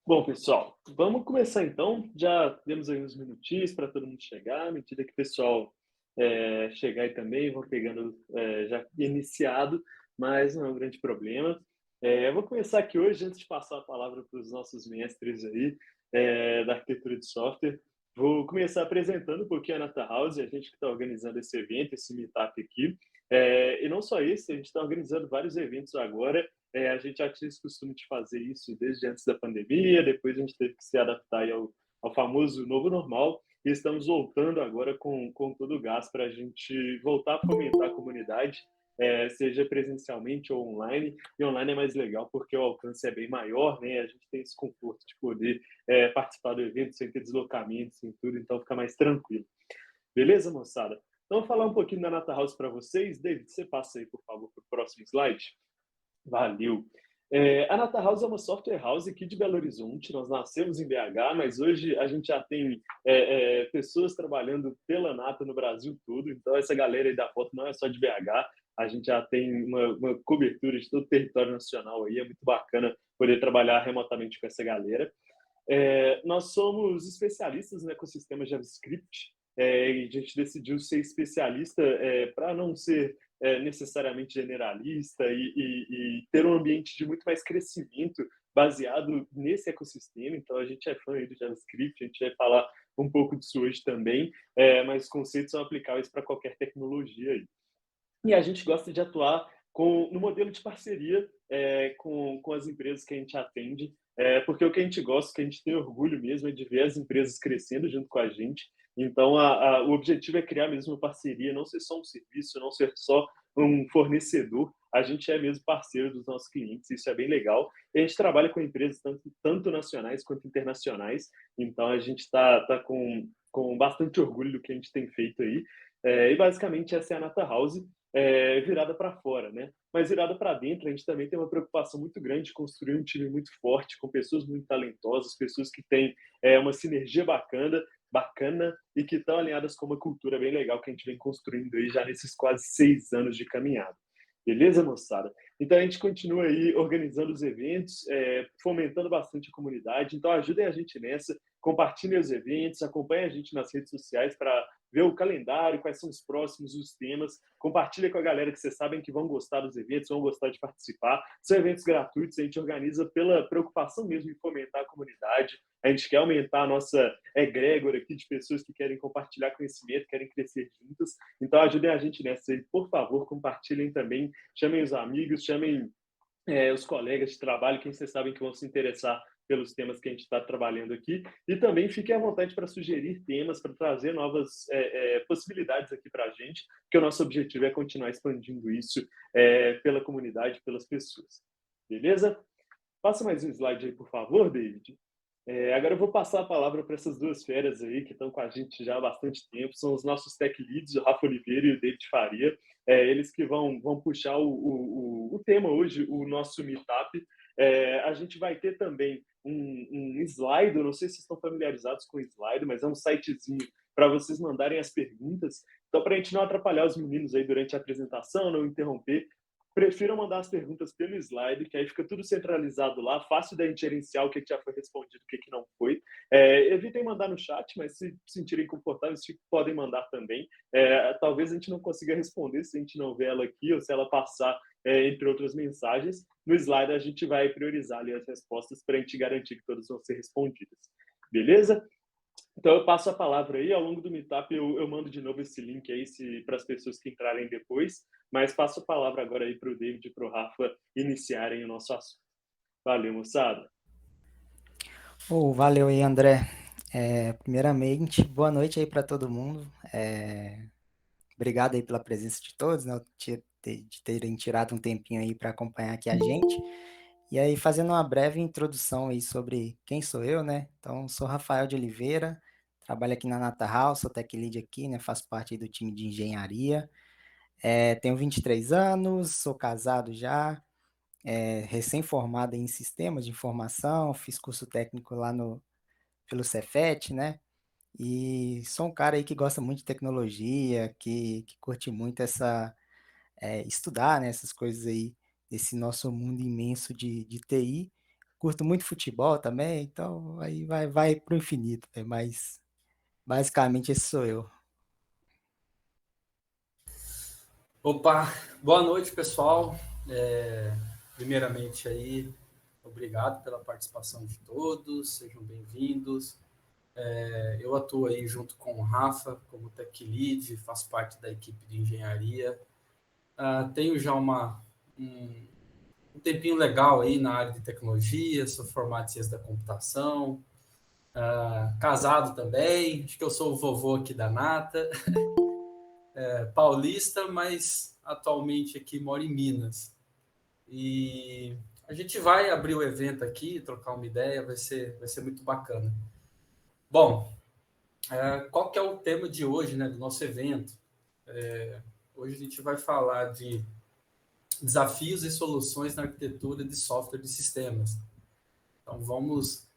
Bom, pessoal, vamos começar então. Já temos aí uns minutinhos para todo mundo chegar. À medida que o pessoal chegar aí também, vão pegando já iniciado, mas não é um grande problema. Eu vou começar aqui hoje, antes de passar a palavra para os nossos mestres aí da arquitetura de software. Vou começar apresentando um pouquinho a Nata House, a gente que está organizando esse evento, esse meetup aqui. E não só esse, a gente está organizando vários eventos agora. A gente já tinha esse costume de fazer isso desde antes da pandemia, depois a gente teve que se adaptar aí ao famoso novo normal, e estamos voltando agora com todo o gás para a gente voltar a fomentar a comunidade, seja presencialmente ou online. E online é mais legal porque o alcance é bem maior, né? A gente tem esse conforto de poder participar do evento sem ter deslocamento, sem tudo, então fica mais tranquilo. Beleza, moçada? Então, vou falar um pouquinho da Nata House para vocês. David, você passa aí, por favor, para o próximo slide. Valeu. A Nata House é uma software house aqui de Belo Horizonte. Nós nascemos em BH, mas hoje a gente já tem pessoas trabalhando pela Nata no Brasil todo. Então, essa galera aí da foto não é só de BH. A gente já tem uma cobertura de todo o território nacional aí. É muito bacana poder trabalhar remotamente com essa galera. Nós somos especialistas no ecossistema JavaScript, e a gente decidiu ser especialista para não ser necessariamente generalista e ter um ambiente de muito mais crescimento baseado nesse ecossistema. Então, a gente é fã aí do JavaScript, a gente vai falar um pouco disso hoje também, mas os conceitos são aplicáveis para qualquer tecnologia aí. E a gente gosta de atuar no modelo de parceria com as empresas que a gente atende, porque o que a gente gosta, o que a gente tem orgulho mesmo é de ver as empresas crescendo junto com a gente. Então, o objetivo é criar mesmo uma parceria, não ser só um serviço, não ser só um fornecedor. A gente é mesmo parceiro dos nossos clientes, isso é bem legal. E a gente trabalha com empresas tanto nacionais quanto internacionais, então a gente está com bastante orgulho do que a gente tem feito aí. E basicamente essa é a Nata House, virada para fora, né? Mas virada para dentro, a gente também tem uma preocupação muito grande de construir um time muito forte, com pessoas muito talentosas, pessoas que têm uma sinergia bacana e que estão alinhadas com uma cultura bem legal que a gente vem construindo aí já nesses quase 6 anos de caminhada. Beleza, moçada? Então a gente continua aí organizando os eventos, fomentando bastante a comunidade. Então ajudem a gente nessa, compartilhem os eventos, acompanhem a gente nas redes sociais para ver o calendário, quais são os próximos, os temas. Compartilha com a galera que vocês sabem que vão gostar dos eventos, vão gostar de participar. São eventos gratuitos, a gente organiza pela preocupação mesmo em fomentar a comunidade. A gente quer aumentar a nossa egrégora aqui de pessoas que querem compartilhar conhecimento, querem crescer juntas. Então ajudem a gente nessa aí, por favor, compartilhem também, chamem os amigos, chamem os colegas de trabalho, quem vocês sabem que vão se interessar pelos temas que a gente está trabalhando aqui. E também fiquem à vontade para sugerir temas, para trazer novas possibilidades aqui para a gente, porque o nosso objetivo é continuar expandindo isso pela comunidade, pelas pessoas. Beleza? Passa mais um slide aí, por favor, David. Agora eu vou passar a palavra para essas duas feras aí que estão com a gente já há bastante tempo. São os nossos tech leads, o Rafa Oliveira e o David Faria. Eles que vão puxar o tema hoje, o nosso meetup. A gente vai ter também um Slido, não sei se vocês estão familiarizados com o Slido, mas é um sitezinho para vocês mandarem as perguntas. Então, para a gente não atrapalhar os meninos aí durante a apresentação, não interromper, prefiro mandar as perguntas pelo slide, que aí fica tudo centralizado lá, fácil da gente gerenciar o que já foi respondido, o que não foi. Evitem mandar no chat, mas se sentirem confortáveis, podem mandar também. Talvez a gente não consiga responder se a gente não vê ela aqui ou se ela passar entre outras mensagens. No slide a gente vai priorizar ali as respostas para a gente garantir que todas vão ser respondidas. Beleza? Então, eu passo a palavra aí. Ao longo do Meetup, eu mando de novo esse link aí para as pessoas que entrarem depois. Mas passo a palavra agora aí para o David e para o Rafa iniciarem o nosso assunto. Valeu, moçada. Valeu aí, André. Primeiramente, boa noite aí para todo mundo. Obrigado aí pela presença de todos, né, de terem tirado um tempinho aí para acompanhar aqui a gente. E aí, fazendo uma breve introdução aí sobre quem sou eu, né? Então, sou Rafael de Oliveira, trabalho aqui na Nata House, sou tech lead aqui, né? Faço parte aí do time de engenharia. Tenho 23 anos, sou casado já, recém-formado em sistemas de informação, fiz curso técnico lá pelo Cefet, né? E sou um cara aí que gosta muito de tecnologia, que curte muito estudar, né, essas coisas aí, desse nosso mundo imenso de TI. curto muito futebol também, então aí vai para o infinito, né? Mas basicamente esse sou eu. Opa, boa noite, pessoal. Primeiramente aí, obrigado pela participação de todos, sejam bem-vindos. Eu atuo aí junto com o Rafa como Tech Lead, faço parte da equipe de engenharia. Tenho já um tempinho legal aí na área de tecnologia, sou formado em ciência da computação, casado também, acho que eu sou o vovô aqui da Nata, paulista, mas atualmente aqui moro em Minas. E a gente vai abrir o evento aqui, trocar uma ideia, vai ser muito bacana. Bom, qual que é o tema de hoje, né, do nosso evento? Hoje a gente vai falar de desafios e soluções na arquitetura de software de sistemas. Então, vamos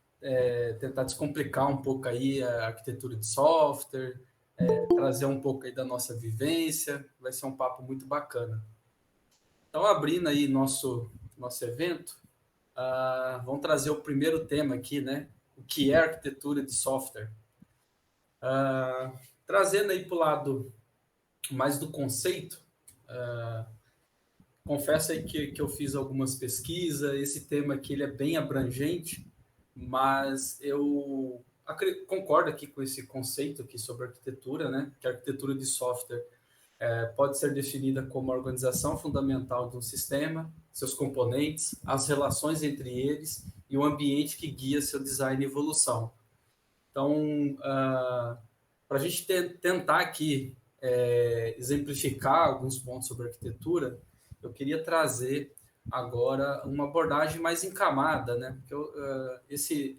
tentar descomplicar um pouco aí a arquitetura de software, trazer um pouco aí da nossa vivência, vai ser um papo muito bacana. Então, abrindo aí nosso evento, vamos trazer o primeiro tema aqui, né? O que é arquitetura de software? Trazendo aí para o lado mais do conceito, confesso aí que eu fiz algumas pesquisas, esse tema aqui ele é bem abrangente, mas eu concordo aqui com esse conceito aqui sobre arquitetura, né? Que a arquitetura de software pode ser definida como a organização fundamental de um sistema, seus componentes, as relações entre eles e o ambiente que guia seu design e evolução. Então, para a gente tentar aqui exemplificar alguns pontos sobre arquitetura, eu queria trazer agora uma abordagem mais encamada, né? Porque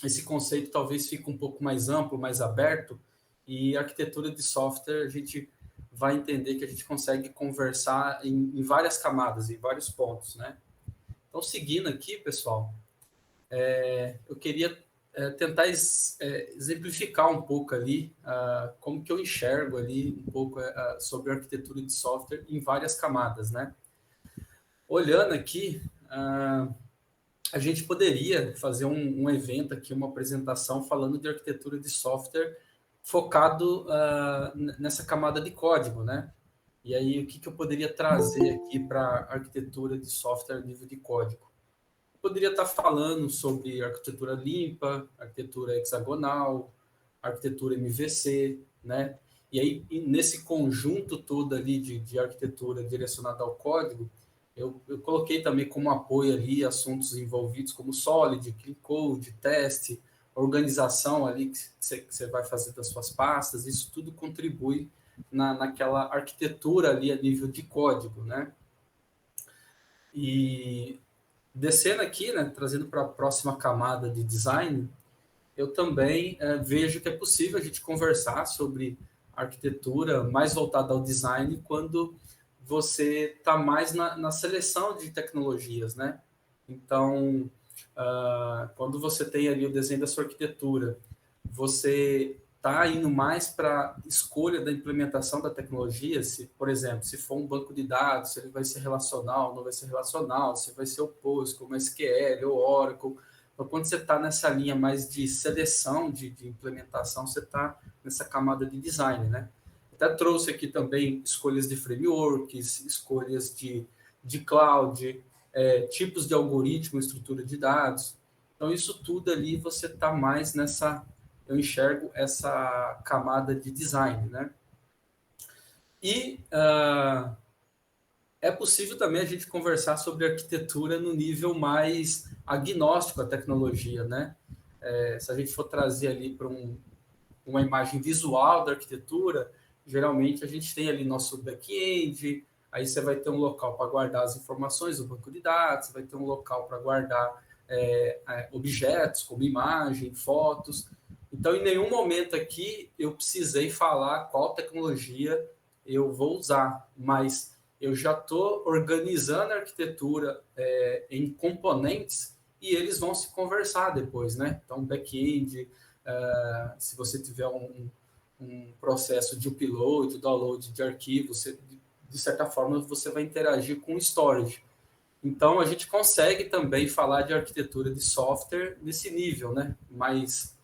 esse conceito talvez fique um pouco mais amplo, mais aberto, e arquitetura de software a gente vai entender que a gente consegue conversar em várias camadas, em vários pontos, né? Então, seguindo aqui, pessoal, eu queria tentar exemplificar um pouco ali como que eu enxergo ali um pouco sobre a arquitetura de software em várias camadas, né? Olhando aqui, a gente poderia fazer um evento aqui, uma apresentação falando de arquitetura de software focado nessa camada de código, né? E aí, o que eu poderia trazer aqui para a arquitetura de software a nível de código? Eu poderia estar falando sobre arquitetura limpa, arquitetura hexagonal, arquitetura MVC, né? E aí, nesse conjunto todo ali de arquitetura direcionada ao código, eu coloquei também como apoio ali assuntos envolvidos como Solid, Clean Code, teste, organização ali que você vai fazer das suas pastas, isso tudo contribui naquela arquitetura ali a nível de código, né? E descendo aqui, né, trazendo para a próxima camada de design, eu também vejo que é possível a gente conversar sobre arquitetura mais voltada ao design quando você está mais na seleção de tecnologias, né? Então, quando você tem ali o desenho da sua arquitetura, você está indo mais para escolha da implementação da tecnologia, se, por exemplo, se for um banco de dados, se ele vai ser relacional, não vai ser relacional, se vai ser o PostgreSQL, SQL ou Oracle. Então, quando você está nessa linha mais de seleção de implementação, você está nessa camada de design, né? Até trouxe aqui também escolhas de frameworks, escolhas de cloud, tipos de algoritmo, estrutura de dados. Então, isso tudo ali você está mais nessa, eu enxergo essa camada de design, né? E é possível também a gente conversar sobre arquitetura no nível mais agnóstico à tecnologia, né? Se a gente for trazer ali para uma imagem visual da arquitetura, geralmente a gente tem ali nosso back-end, aí você vai ter um local para guardar as informações do banco de dados, você vai ter um local para guardar objetos como imagem, fotos. Então, em nenhum momento aqui eu precisei falar qual tecnologia eu vou usar, mas eu já estou organizando a arquitetura em componentes e eles vão se conversar depois, né? Então, back-end, se você tiver um processo de upload, download de arquivos, de certa forma você vai interagir com o storage. Então, a gente consegue também falar de arquitetura de software nesse nível, né? Mas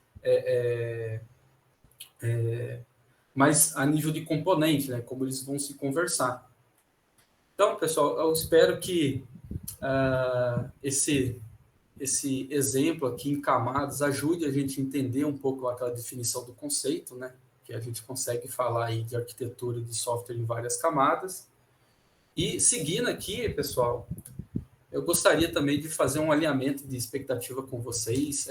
a nível de componente, né? Como eles vão se conversar. Então, pessoal, eu espero que esse exemplo aqui em camadas ajude a gente a entender um pouco aquela definição do conceito, né? Que a gente consegue falar aí de arquitetura de software em várias camadas. E seguindo aqui, pessoal, eu gostaria também de fazer um alinhamento de expectativa com vocês.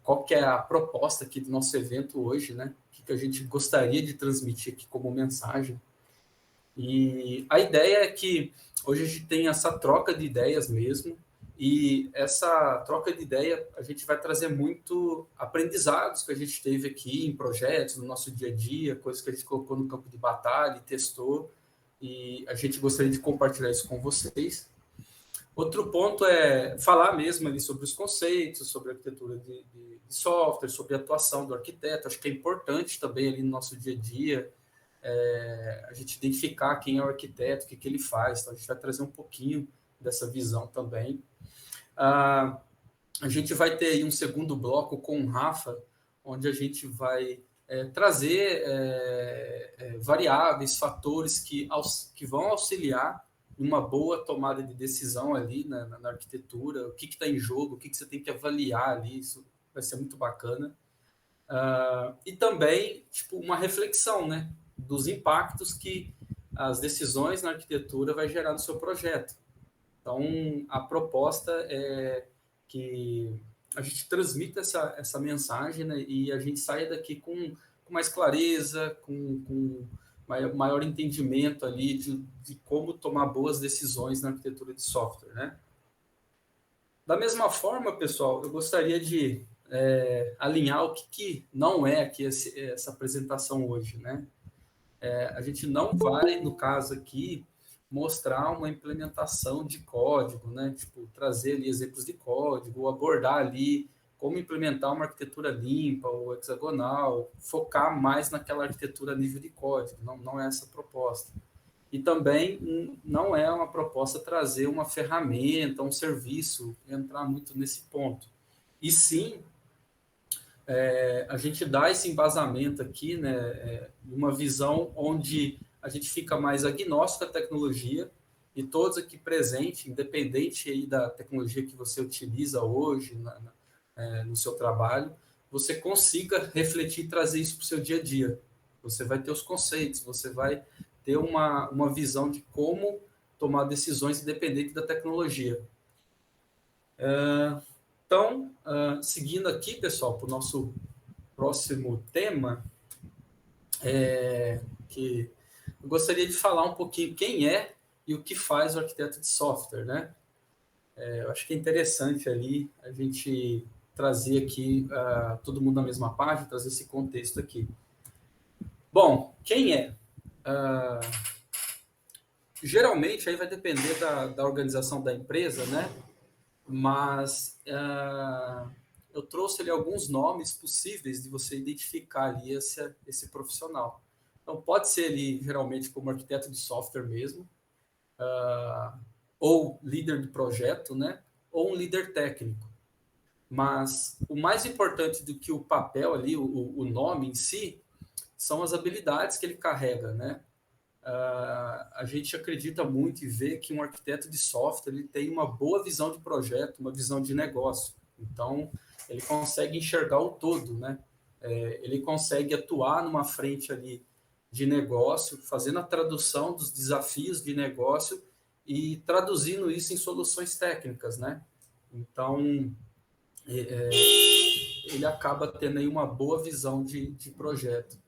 Qual que é a proposta aqui do nosso evento hoje, né? O que a gente gostaria de transmitir aqui como mensagem. E a ideia é que hoje a gente tem essa troca de ideias mesmo, e essa troca de ideia a gente vai trazer muito aprendizados que a gente teve aqui em projetos, no nosso dia a dia, coisas que a gente colocou no campo de batalha e testou, e a gente gostaria de compartilhar isso com vocês. Outro ponto é falar mesmo ali sobre os conceitos, sobre a arquitetura de software, sobre a atuação do arquiteto. Acho que é importante também ali no nosso dia a dia a gente identificar quem é o arquiteto, o que ele faz. Então, a gente vai trazer um pouquinho dessa visão também. A gente vai ter aí um segundo bloco com o Rafa, onde a gente vai trazer variáveis, fatores que vão auxiliar em uma boa tomada de decisão ali na arquitetura, o que está em jogo, o que você tem que avaliar ali, isso vai ser muito bacana. E também uma reflexão, né, dos impactos que as decisões na arquitetura vai gerar no seu projeto. Então, a proposta é que a gente transmita essa mensagem, né, e a gente saia daqui com mais clareza, com maior entendimento ali de como tomar boas decisões na arquitetura de software, né? Da mesma forma, pessoal, eu gostaria de alinhar o que não é aqui essa apresentação hoje, né? A gente não vai, no caso aqui, mostrar uma implementação de código, né? Trazer ali exemplos de código, ou abordar ali como implementar uma arquitetura limpa ou hexagonal, focar mais naquela arquitetura a nível de código. Não é essa a proposta. E também não é uma proposta trazer uma ferramenta, um serviço, entrar muito nesse ponto. E sim, a gente dá esse embasamento aqui, né, uma visão onde a gente fica mais agnóstico à tecnologia, e todos aqui presentes, independente aí da tecnologia que você utiliza hoje no seu trabalho, você consiga refletir e trazer isso para o seu dia a dia. Você vai ter os conceitos, você vai ter uma visão de como tomar decisões independente da tecnologia. Então, seguindo aqui, pessoal, para o nosso próximo tema, que eu gostaria de falar um pouquinho quem é e o que faz o arquiteto de software, né? Eu acho que é interessante ali a gente trazer aqui todo mundo na mesma página, trazer esse contexto aqui. Bom, quem é? Geralmente, aí vai depender da organização da empresa, né? Mas eu trouxe ali alguns nomes possíveis de você identificar ali esse profissional. Então, pode ser ali, geralmente, como arquiteto de software mesmo, ou líder de projeto, né? Ou um líder técnico. Mas o mais importante do que o papel ali, o nome em si, são as habilidades que ele carrega, né? A gente acredita muito e vê que um arquiteto de software ele tem uma boa visão de projeto, uma visão de negócio. Então, ele consegue enxergar o todo, né? Ele consegue atuar numa frente ali de negócio, fazendo a tradução dos desafios de negócio e traduzindo isso em soluções técnicas, né? Então, ele acaba tendo aí uma boa visão de projeto.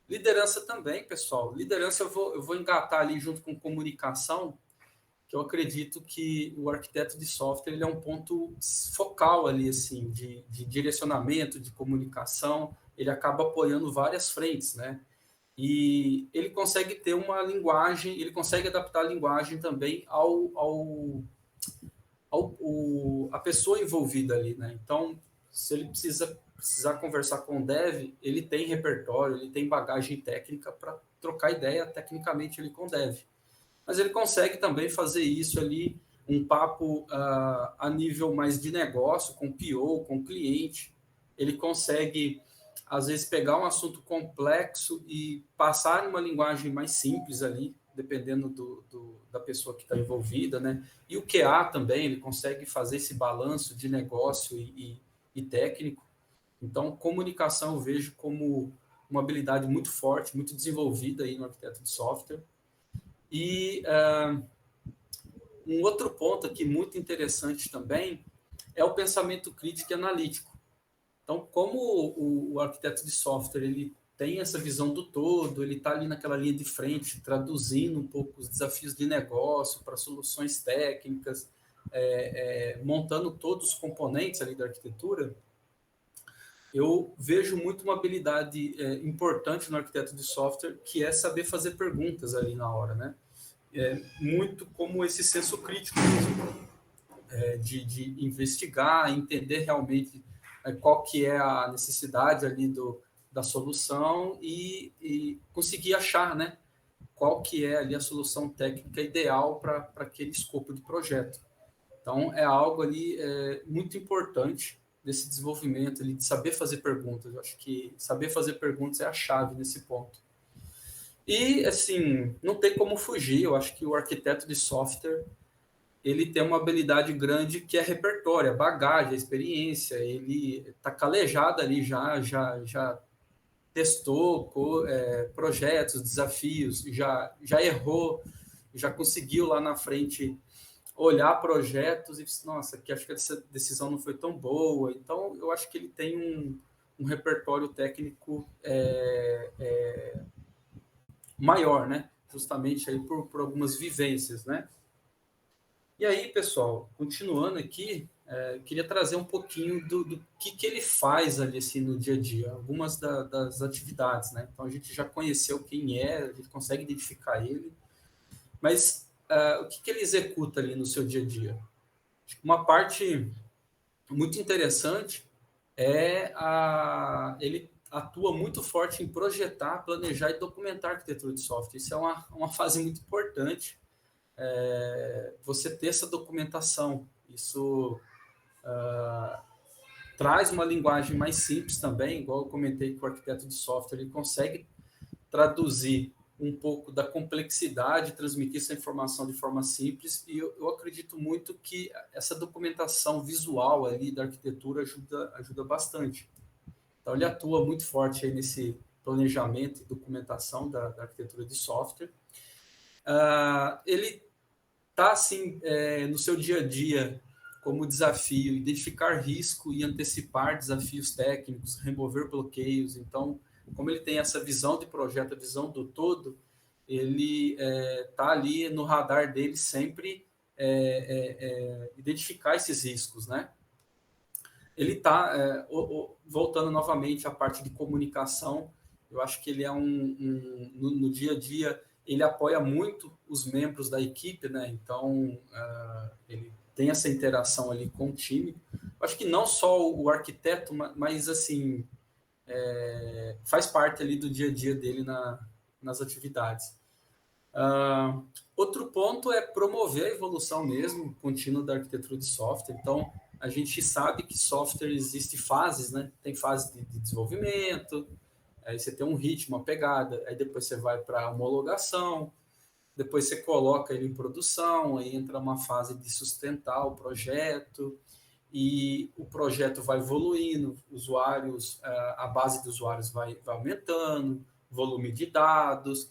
Liderança também, pessoal. Liderança eu vou engatar ali junto com comunicação, que eu acredito que o arquiteto de software ele é um ponto focal ali, assim, de direcionamento, de comunicação. Ele acaba apoiando várias frentes, né? E ele consegue ter uma linguagem, ele consegue adaptar a linguagem também a pessoa envolvida ali, né? Então, se ele precisar conversar com o dev, ele tem repertório, ele tem bagagem técnica para trocar ideia tecnicamente ali com o dev. Mas ele consegue também fazer isso ali um papo a nível mais de negócio, com o PO, com o cliente. Ele consegue, às vezes, pegar um assunto complexo e passar em uma linguagem mais simples ali, dependendo da pessoa que está envolvida, né? E o QA também, ele consegue fazer esse balanço de negócio e técnico. Então, comunicação eu vejo como uma habilidade muito forte, muito desenvolvida aí no arquiteto de software. E um outro ponto aqui muito interessante também é o pensamento crítico e analítico. Então, como o arquiteto de software ele tem essa visão do todo, ele está ali naquela linha de frente, traduzindo um pouco os desafios de negócio para soluções técnicas, montando todos os componentes ali da arquitetura, eu vejo muito uma habilidade importante no arquiteto de software, que é saber fazer perguntas ali na hora, né? Muito como esse senso crítico de investigar, entender realmente qual que é a necessidade ali da solução e conseguir achar, né, qual que é ali a solução técnica ideal para aquele escopo de projeto. Então, é algo ali muito importante desse desenvolvimento ali, de saber fazer perguntas. Eu acho que saber fazer perguntas é a chave nesse ponto. E, assim, não tem como fugir. Eu acho que o arquiteto de software ele tem uma habilidade grande que é repertório, a bagagem, a experiência. Ele está calejado ali, já testou projetos, desafios, já errou, já conseguiu lá na frente olhar projetos e nossa, que acho que essa decisão não foi tão boa. Então, eu acho que ele tem um repertório técnico maior, né? Justamente aí por algumas vivências, né? E aí, pessoal, continuando aqui, queria trazer um pouquinho do que ele faz ali assim, no dia a dia, algumas das atividades, né? Então, a gente já conheceu quem a gente consegue identificar ele, mas o que ele executa ali no seu dia a dia? Uma parte muito interessante ele atua muito forte em projetar, planejar e documentar a arquitetura de software. Isso é uma fase muito importante, você ter essa documentação. Isso traz uma linguagem mais simples também, igual eu comentei que o arquiteto de software ele consegue traduzir um pouco da complexidade, transmitir essa informação de forma simples, e eu acredito muito que essa documentação visual ali da arquitetura ajuda bastante. Então, ele atua muito forte aí nesse planejamento e documentação da arquitetura de software. Ele está, assim, no seu dia a dia, como desafio, identificar risco e antecipar desafios técnicos, remover bloqueios. Então, como ele tem essa visão de projeto, a visão do todo, ele está ali no radar dele sempre identificar esses riscos, né? Ele está, voltando novamente à parte de comunicação, eu acho que ele é no dia a dia, ele apoia muito os membros da equipe, né? Então, ele tem essa interação ali com o time. Eu acho que não só o arquiteto, mas assim, faz parte ali do dia a dia dele nas atividades. Outro ponto é promover a evolução mesmo contínua da arquitetura de software. Então, a gente sabe que software existe fases, né? Tem fase de desenvolvimento, aí você tem um ritmo, uma pegada, aí depois você vai para homologação, depois você coloca ele em produção, aí entra uma fase de sustentar o projeto, e o projeto vai evoluindo, a base de usuários vai aumentando, volume de dados,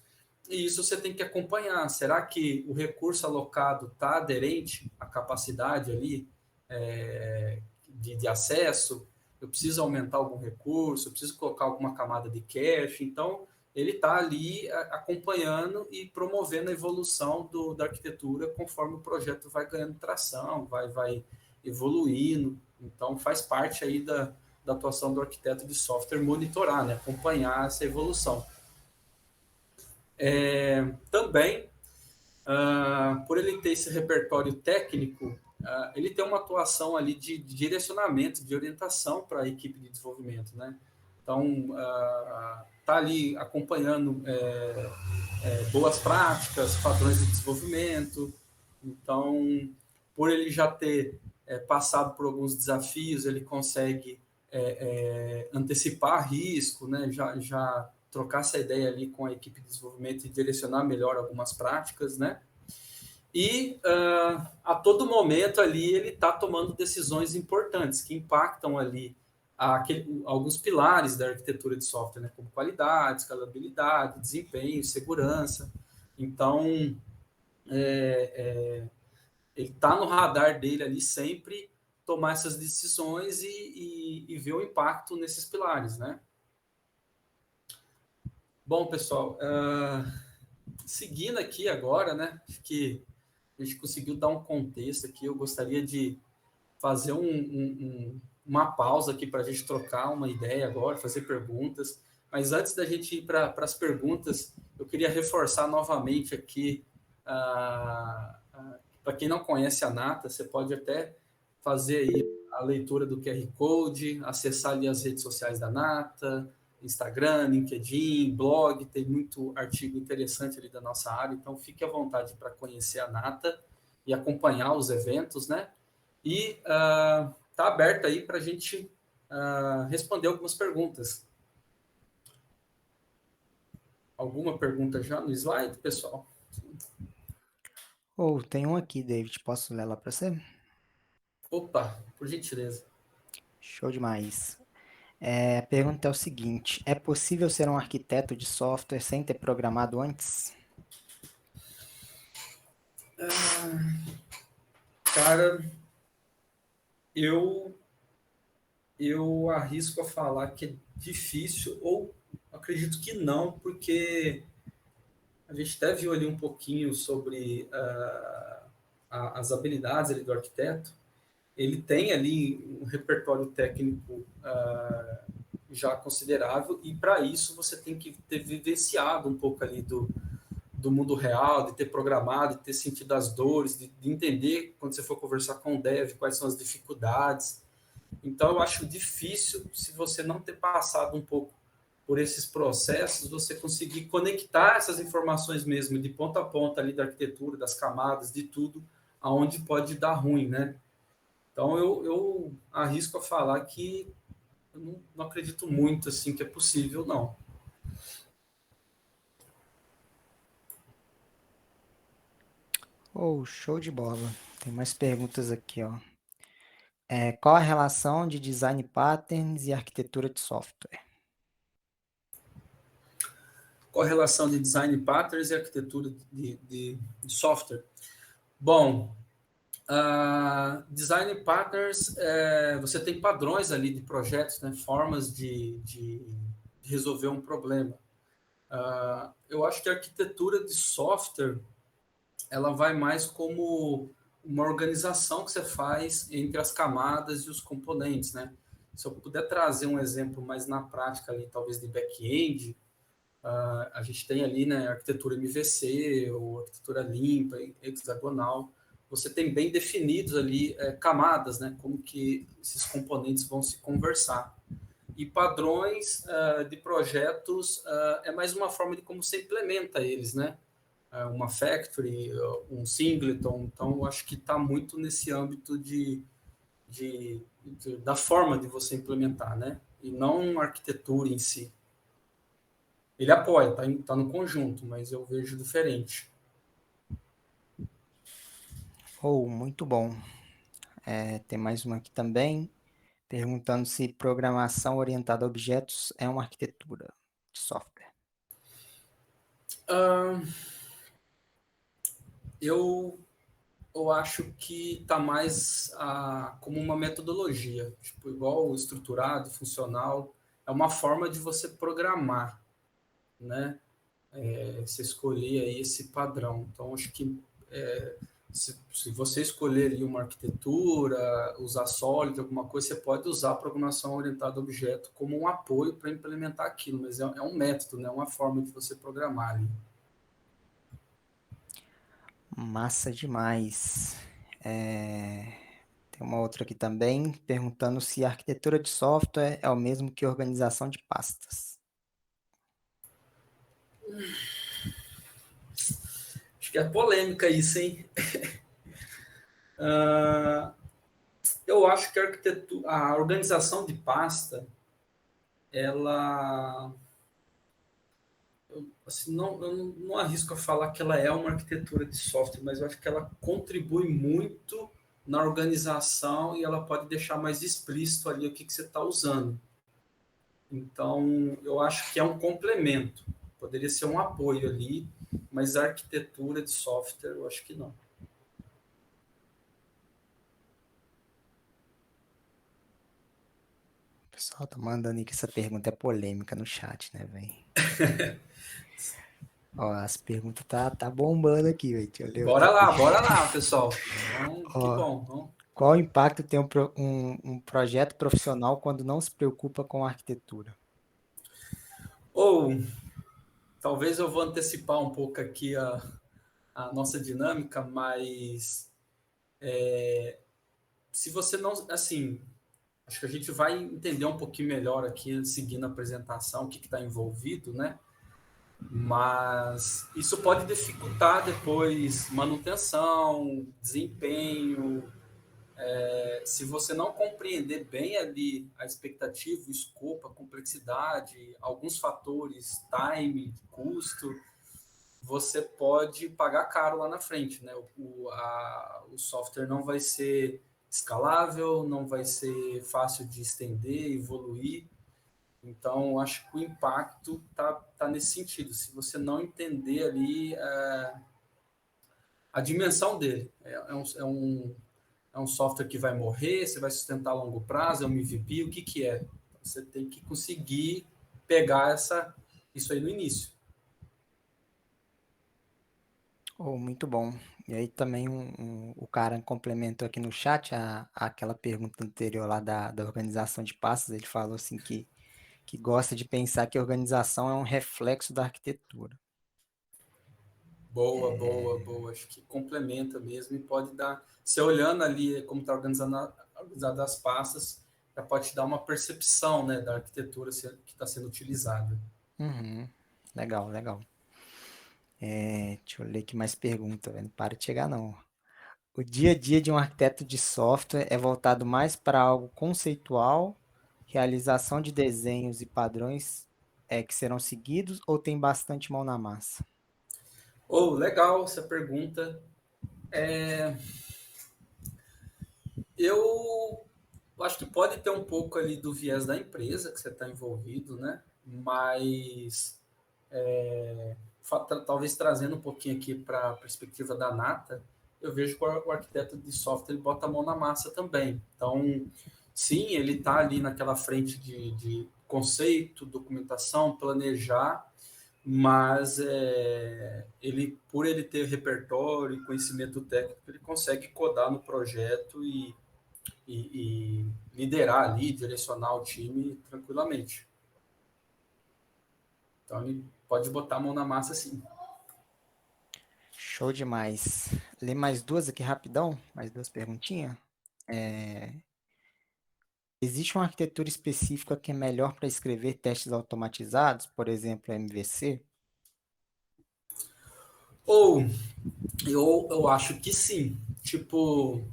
e isso você tem que acompanhar. Será que o recurso alocado está aderente à capacidade ali de acesso? Eu preciso aumentar algum recurso, eu preciso colocar alguma camada de cache. Então, ele está ali acompanhando e promovendo a evolução da arquitetura conforme o projeto vai ganhando tração, vai evoluindo. Então, faz parte aí da atuação do arquiteto de software monitorar, né? Acompanhar essa evolução. Também, por ele ter esse repertório técnico, ele tem uma atuação ali de direcionamento, de orientação para a equipe de desenvolvimento, né? Então, está ali acompanhando boas práticas, padrões de desenvolvimento. Então, por ele já ter passado por alguns desafios, ele consegue antecipar risco, né? Já trocar essa ideia ali com a equipe de desenvolvimento e direcionar melhor algumas práticas, né? E a todo momento ali ele está tomando decisões importantes que impactam ali alguns pilares da arquitetura de software, né? Como qualidade, escalabilidade, desempenho, segurança. Então, ele está no radar dele ali sempre tomar essas decisões e ver o impacto nesses pilares, né? Bom, pessoal, seguindo aqui agora, né? Acho que a gente conseguiu dar um contexto aqui. Eu gostaria de fazer uma pausa aqui para a gente trocar uma ideia agora, fazer perguntas. Mas antes da gente ir para as perguntas, eu queria reforçar novamente aqui, para quem não conhece a Nata, você pode até fazer aí a leitura do QR Code, acessar ali as redes sociais da Nata, Instagram, LinkedIn, blog, tem muito artigo interessante ali da nossa área, então fique à vontade para conhecer a Nata e acompanhar os eventos, né? E está aberto aí para a gente responder algumas perguntas. Alguma pergunta já no slide, pessoal? Tem um aqui, David. Posso ler lá para você? Opa, por gentileza. Show demais. A pergunta é o seguinte: é possível ser um arquiteto de software sem ter programado antes? Cara, eu arrisco a falar que é difícil, ou acredito que não, porque a gente até viu ali um pouquinho sobre as habilidades ali do arquiteto. Ele tem ali um repertório técnico já considerável, e para isso você tem que ter vivenciado um pouco ali do mundo real, de ter programado, de ter sentido as dores, de entender, quando você for conversar com o dev, quais são as dificuldades. Então, eu acho difícil, se você não ter passado um pouco por esses processos, você conseguir conectar essas informações mesmo, de ponta a ponta ali da arquitetura, das camadas, de tudo, aonde pode dar ruim, né? Então, eu arrisco a falar que eu não acredito muito, assim, que é possível, não. Show de bola. Tem mais perguntas aqui, ó. Qual a relação de design patterns e arquitetura de software? Qual a relação de design patterns e arquitetura de software? Bom, design patterns, você tem padrões ali de projetos, né? Formas de resolver um problema. Eu acho que a arquitetura de software, ela vai mais como uma organização que você faz entre as camadas e os componentes, né? Se eu puder trazer um exemplo mais na prática ali, talvez de back-end, a gente tem ali, né, arquitetura MVC, ou arquitetura limpa, hexagonal. Você tem bem definidos ali camadas, né, como que esses componentes vão se conversar. E padrões de projetos é mais uma forma de como você implementa eles, né? Uma factory, um singleton. Então, eu acho que está muito nesse âmbito da forma de você implementar, né? E não a arquitetura em si. Ele apoia, tá no conjunto, mas eu vejo diferente. Muito bom. Tem mais uma aqui também, perguntando se programação orientada a objetos é uma arquitetura de software. Eu acho que está mais como uma metodologia, tipo, igual estruturado, funcional. É uma forma de você programar, né? Você escolher aí esse padrão. Então, acho que se você escolher ali uma arquitetura, usar Solid, alguma coisa, você pode usar a programação orientada a objeto como um apoio para implementar aquilo, mas é um método, né? Uma forma de você programar ali. Massa demais. Tem uma outra aqui também, perguntando se a arquitetura de software é o mesmo que organização de pastas. Acho que é polêmica isso, hein? Ah, eu acho que a organização de pasta, ela, assim, eu não arrisco a falar que ela é uma arquitetura de software, mas eu acho que ela contribui muito na organização e ela pode deixar mais explícito ali o que você está usando. Então, eu acho que é um complemento. Poderia ser um apoio ali, mas a arquitetura de software, eu acho que não. O pessoal tá mandando aí que essa pergunta é polêmica no chat, né, velho? Ó, as perguntas tá bombando aqui, velho. Deixa eu ler outra aqui. Bora lá, pessoal. Então, que Ó, bom. Então, qual o impacto tem um projeto profissional quando não se preocupa com a arquitetura? ou talvez eu vou antecipar um pouco aqui a nossa dinâmica, mas se você não, assim, acho que a gente vai entender um pouquinho melhor aqui, seguindo a apresentação, o que está envolvido, né? Mas isso pode dificultar depois manutenção, desempenho. Se você não compreender bem ali a expectativa, o escopo, a complexidade, alguns fatores, time, custo, você pode pagar caro lá na frente, né? O software não vai ser escalável, não vai ser fácil de estender, evoluir. Então, acho que o impacto tá nesse sentido. Se você não entender ali a dimensão dele, é um software que vai morrer, você vai sustentar a longo prazo, é um MVP, o que que é? Você tem que conseguir pegar isso aí no início. Oh, muito bom. E aí também o cara complementou aqui no chat aquela pergunta anterior lá da organização de passos. Ele falou assim que gosta de pensar que a organização é um reflexo da arquitetura. Boa. Acho que complementa mesmo e pode dar. Você olhando ali como está organizado as pastas, já pode te dar uma percepção, né, da arquitetura que está sendo utilizada. Uhum. Legal, legal. Deixa eu ler aqui mais pergunta, velho. Não para de chegar, não. O dia a dia de um arquiteto de software é voltado mais para algo conceitual, realização de desenhos e padrões que serão seguidos, ou tem bastante mão na massa? Legal essa pergunta. Eu acho que pode ter um pouco ali do viés da empresa que você está envolvido, né? Mas talvez trazendo um pouquinho aqui para a perspectiva da Nata, eu vejo que o arquiteto de software ele bota a mão na massa também. Então, sim, ele está ali naquela frente de conceito, documentação, planejar, mas por ele ter repertório e conhecimento técnico, ele consegue codar no projeto e liderar ali, direcionar o time tranquilamente. Então, ele pode botar a mão na massa, sim. Show demais. Lê mais duas aqui rapidão, mais duas perguntinhas. É, Existe uma arquitetura específica que é melhor para escrever testes automatizados, por exemplo, MVC? Ou eu acho que sim. Tipo,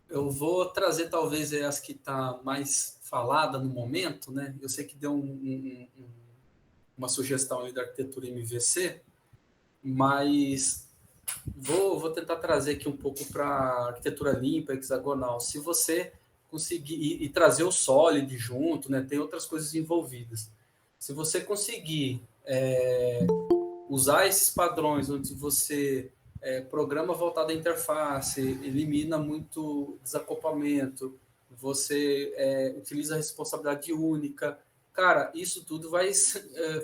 eu vou trazer talvez as que está mais falada no momento, né? Eu sei que deu uma sugestão ali da arquitetura MVC, mas vou tentar trazer aqui um pouco para arquitetura limpa, hexagonal. Se você conseguir e trazer o Solid junto, né? Tem outras coisas envolvidas. Se você conseguir usar esses padrões onde você programa voltado à interface, elimina muito desacoplamento, você utiliza a responsabilidade única. Cara, isso tudo vai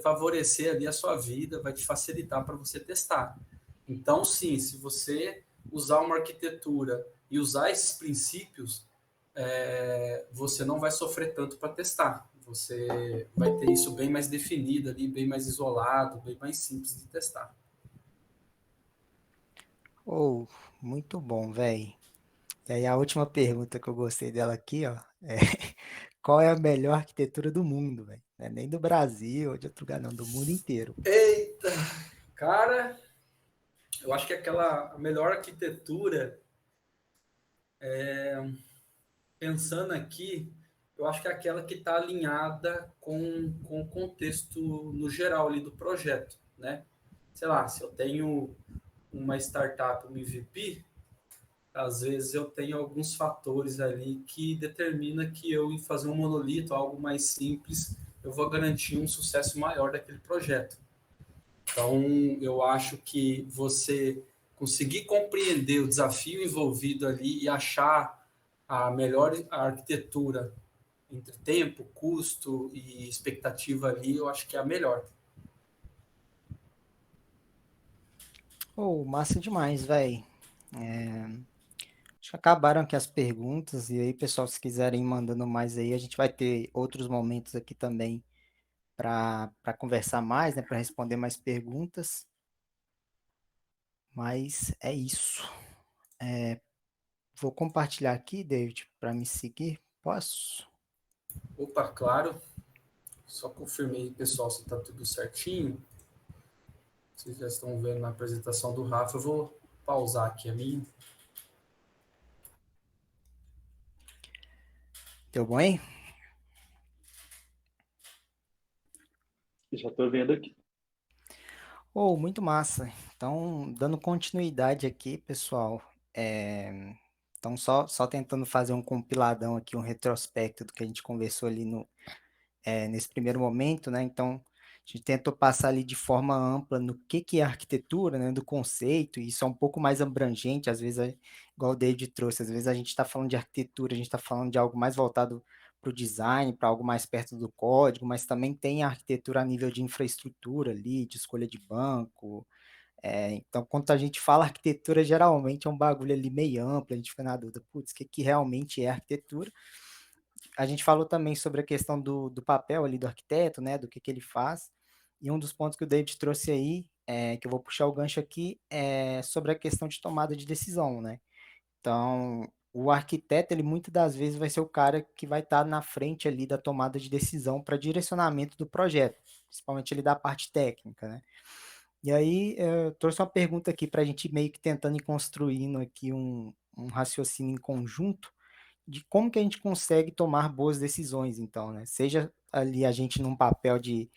favorecer ali a sua vida, vai te facilitar para você testar. Então, sim, se você usar uma arquitetura e usar esses princípios, você não vai sofrer tanto para testar. Você vai ter isso bem mais definido ali, bem mais isolado, bem mais simples de testar. Oh, muito bom, velho. E aí a última pergunta que eu gostei dela aqui, ó, é qual é a melhor arquitetura do mundo, velho? Não é nem do Brasil ou de outro lugar, não, do mundo inteiro. Cara, eu acho que a melhor arquitetura Pensando aqui, eu acho que é aquela que está alinhada com o contexto no geral ali do projeto, né? Sei lá, se eu tenho uma startup, um MVP, às vezes eu tenho alguns fatores ali que determina que eu, em fazer um monolito, algo mais simples, eu vou garantir um sucesso maior daquele projeto. Então, eu acho que você conseguir compreender o desafio envolvido ali e achar a melhor arquitetura entre tempo, custo e expectativa ali, eu acho que é a melhor. Oh, massa demais, velho. Acho que acabaram aqui as perguntas, e aí, pessoal, se quiserem ir mandando mais aí, a gente vai ter outros momentos aqui também para conversar mais, né, para responder mais perguntas. Mas é isso. Vou compartilhar aqui, David, para me seguir. Posso? Opa, claro. Só confirmei, pessoal, se está tudo certinho. Vocês já estão vendo na apresentação do Rafa. Eu vou pausar aqui a minha. Deu bom aí? Já estou vendo aqui. Oh, muito massa. Então, dando continuidade aqui, pessoal. Então, só tentando fazer um compiladão aqui, um retrospecto do que a gente conversou ali nesse primeiro momento, né? Então, a gente tentou passar ali de forma ampla no que é arquitetura, né? Do conceito, e isso é um pouco mais abrangente, às vezes, igual o David trouxe, às vezes a gente está falando de arquitetura, a gente está falando de algo mais voltado para o design, para algo mais perto do código, mas também tem a arquitetura a nível de infraestrutura ali, de escolha de banco. Então, quando a gente fala arquitetura, geralmente é um bagulho ali meio amplo, a gente fica na dúvida, putz, o que realmente é arquitetura? A gente falou também sobre a questão do papel ali do arquiteto, né, do que ele faz, e um dos pontos que o David trouxe aí, que eu vou puxar o gancho aqui, é sobre a questão de tomada de decisão, né? Então, o arquiteto, ele muitas das vezes vai ser o cara que vai estar na frente ali da tomada de decisão para direcionamento do projeto, principalmente ali da parte técnica, né? E aí, eu trouxe uma pergunta aqui para a gente meio que tentando ir construindo aqui um raciocínio em conjunto, de como que a gente consegue tomar boas decisões, então, né? Seja ali a gente num papel de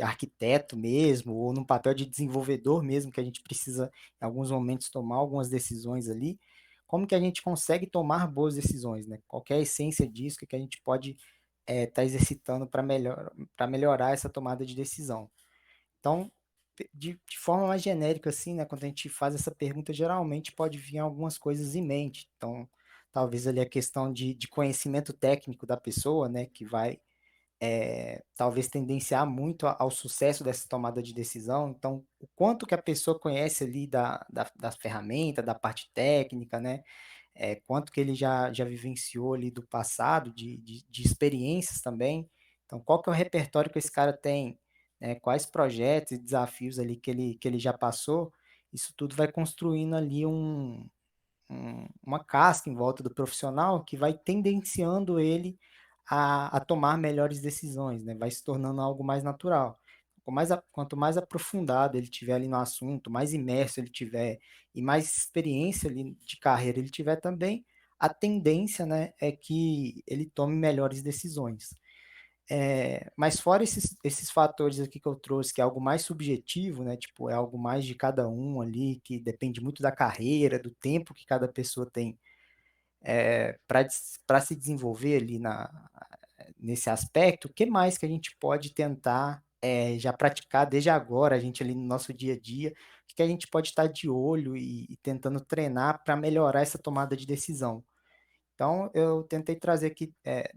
arquiteto mesmo, ou num papel de desenvolvedor mesmo, que a gente precisa, em alguns momentos, tomar algumas decisões ali. Como que a gente consegue tomar boas decisões, né? Qual que é a essência disso, que a gente pode estar exercitando para melhorar essa tomada de decisão. Então, de forma mais genérica, assim, né, quando a gente faz essa pergunta, geralmente pode vir algumas coisas em mente. Então, talvez ali a questão de conhecimento técnico da pessoa, né, que vai talvez tendenciar muito ao sucesso dessa tomada de decisão. Então, o quanto que a pessoa conhece ali da ferramenta, da parte técnica, né, quanto que ele já vivenciou ali do passado, de experiências também. Então, qual que é o repertório que esse cara tem, né? Quais projetos e desafios ali que ele já passou, isso tudo vai construindo ali uma casca em volta do profissional que vai tendenciando ele a tomar melhores decisões, né? Vai se tornando algo mais natural. Quanto mais aprofundado ele tiver ali no assunto, mais imerso ele tiver e mais experiência ali de carreira ele tiver também, a tendência, né, é que ele tome melhores decisões. Mas fora esses fatores aqui que eu trouxe, que é algo mais subjetivo, né? Tipo, é algo mais de cada um ali, que depende muito da carreira, do tempo que cada pessoa tem para se desenvolver ali nesse aspecto, o que mais que a gente pode tentar já praticar desde agora, a gente ali no nosso dia a dia, o que a gente pode estar de olho e tentando treinar para melhorar essa tomada de decisão. Então, eu tentei trazer aqui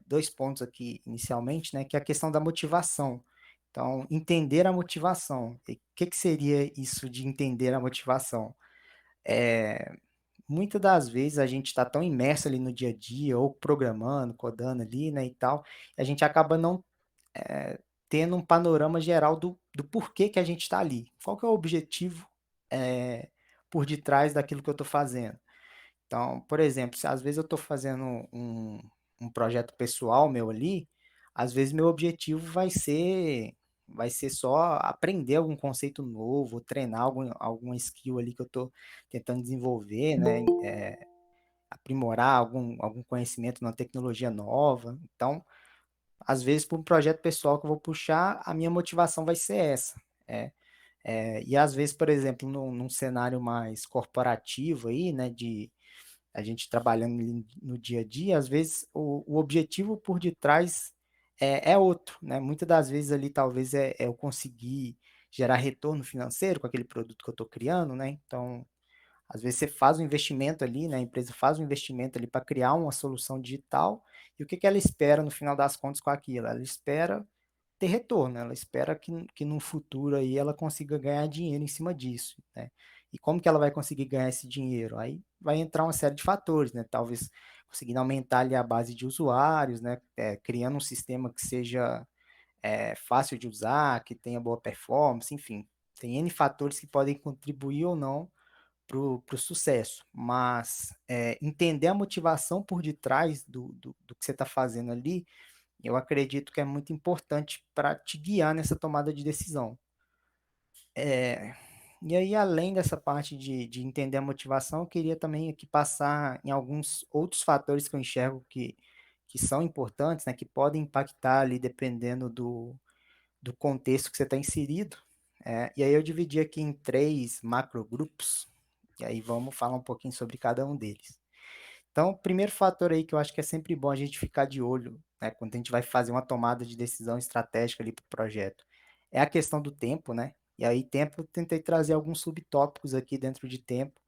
dois pontos aqui inicialmente, né, que é a questão da motivação. Então, entender a motivação. E o que seria isso de entender a motivação? Muitas das vezes a gente está tão imerso ali no dia a dia, ou programando, codando ali, né, e tal, e a gente acaba não tendo um panorama geral do porquê que a gente está ali. Qual que é o objetivo por detrás daquilo que eu estou fazendo? Então, por exemplo, se às vezes eu estou fazendo um projeto pessoal meu ali, às vezes meu objetivo vai ser só aprender algum conceito novo, treinar alguma skill ali que eu estou tentando desenvolver, né? aprimorar algum conhecimento na tecnologia nova. Então, às vezes, para um projeto pessoal que eu vou puxar, a minha motivação vai ser essa. É, e às vezes, por exemplo, num cenário mais corporativo aí, né, de a gente trabalhando no dia a dia, às vezes o objetivo por detrás é outro, né? Muitas das vezes ali talvez é eu conseguir gerar retorno financeiro com aquele produto que eu estou criando, né? Então, às vezes você faz um investimento ali, né? A empresa faz um investimento ali para criar uma solução digital, e o que que ela espera no final das contas com aquilo? Ela espera ter retorno, ela espera que no futuro aí ela consiga ganhar dinheiro em cima disso, né? E como que ela vai conseguir ganhar esse dinheiro? Aí vai entrar uma série de fatores, né? Talvez conseguindo aumentar ali a base de usuários, né? Criando um sistema que seja fácil de usar, que tenha boa performance, enfim. Tem N fatores que podem contribuir ou não para o sucesso, mas entender a motivação por detrás do que você está fazendo ali, eu acredito que é muito importante para te guiar nessa tomada de decisão. E aí, além dessa parte de entender a motivação, eu queria também aqui passar em alguns outros fatores que eu enxergo que são importantes, né, que podem impactar ali dependendo do contexto que você está inserido. E aí eu dividi aqui em 3 macrogrupos, e aí vamos falar um pouquinho sobre cada um deles. Então, o primeiro fator aí que eu acho que é sempre bom a gente ficar de olho, né, quando a gente vai fazer uma tomada de decisão estratégica ali para o projeto, é a questão do tempo, né? E aí, tempo, eu tentei trazer alguns subtópicos aqui dentro de tempo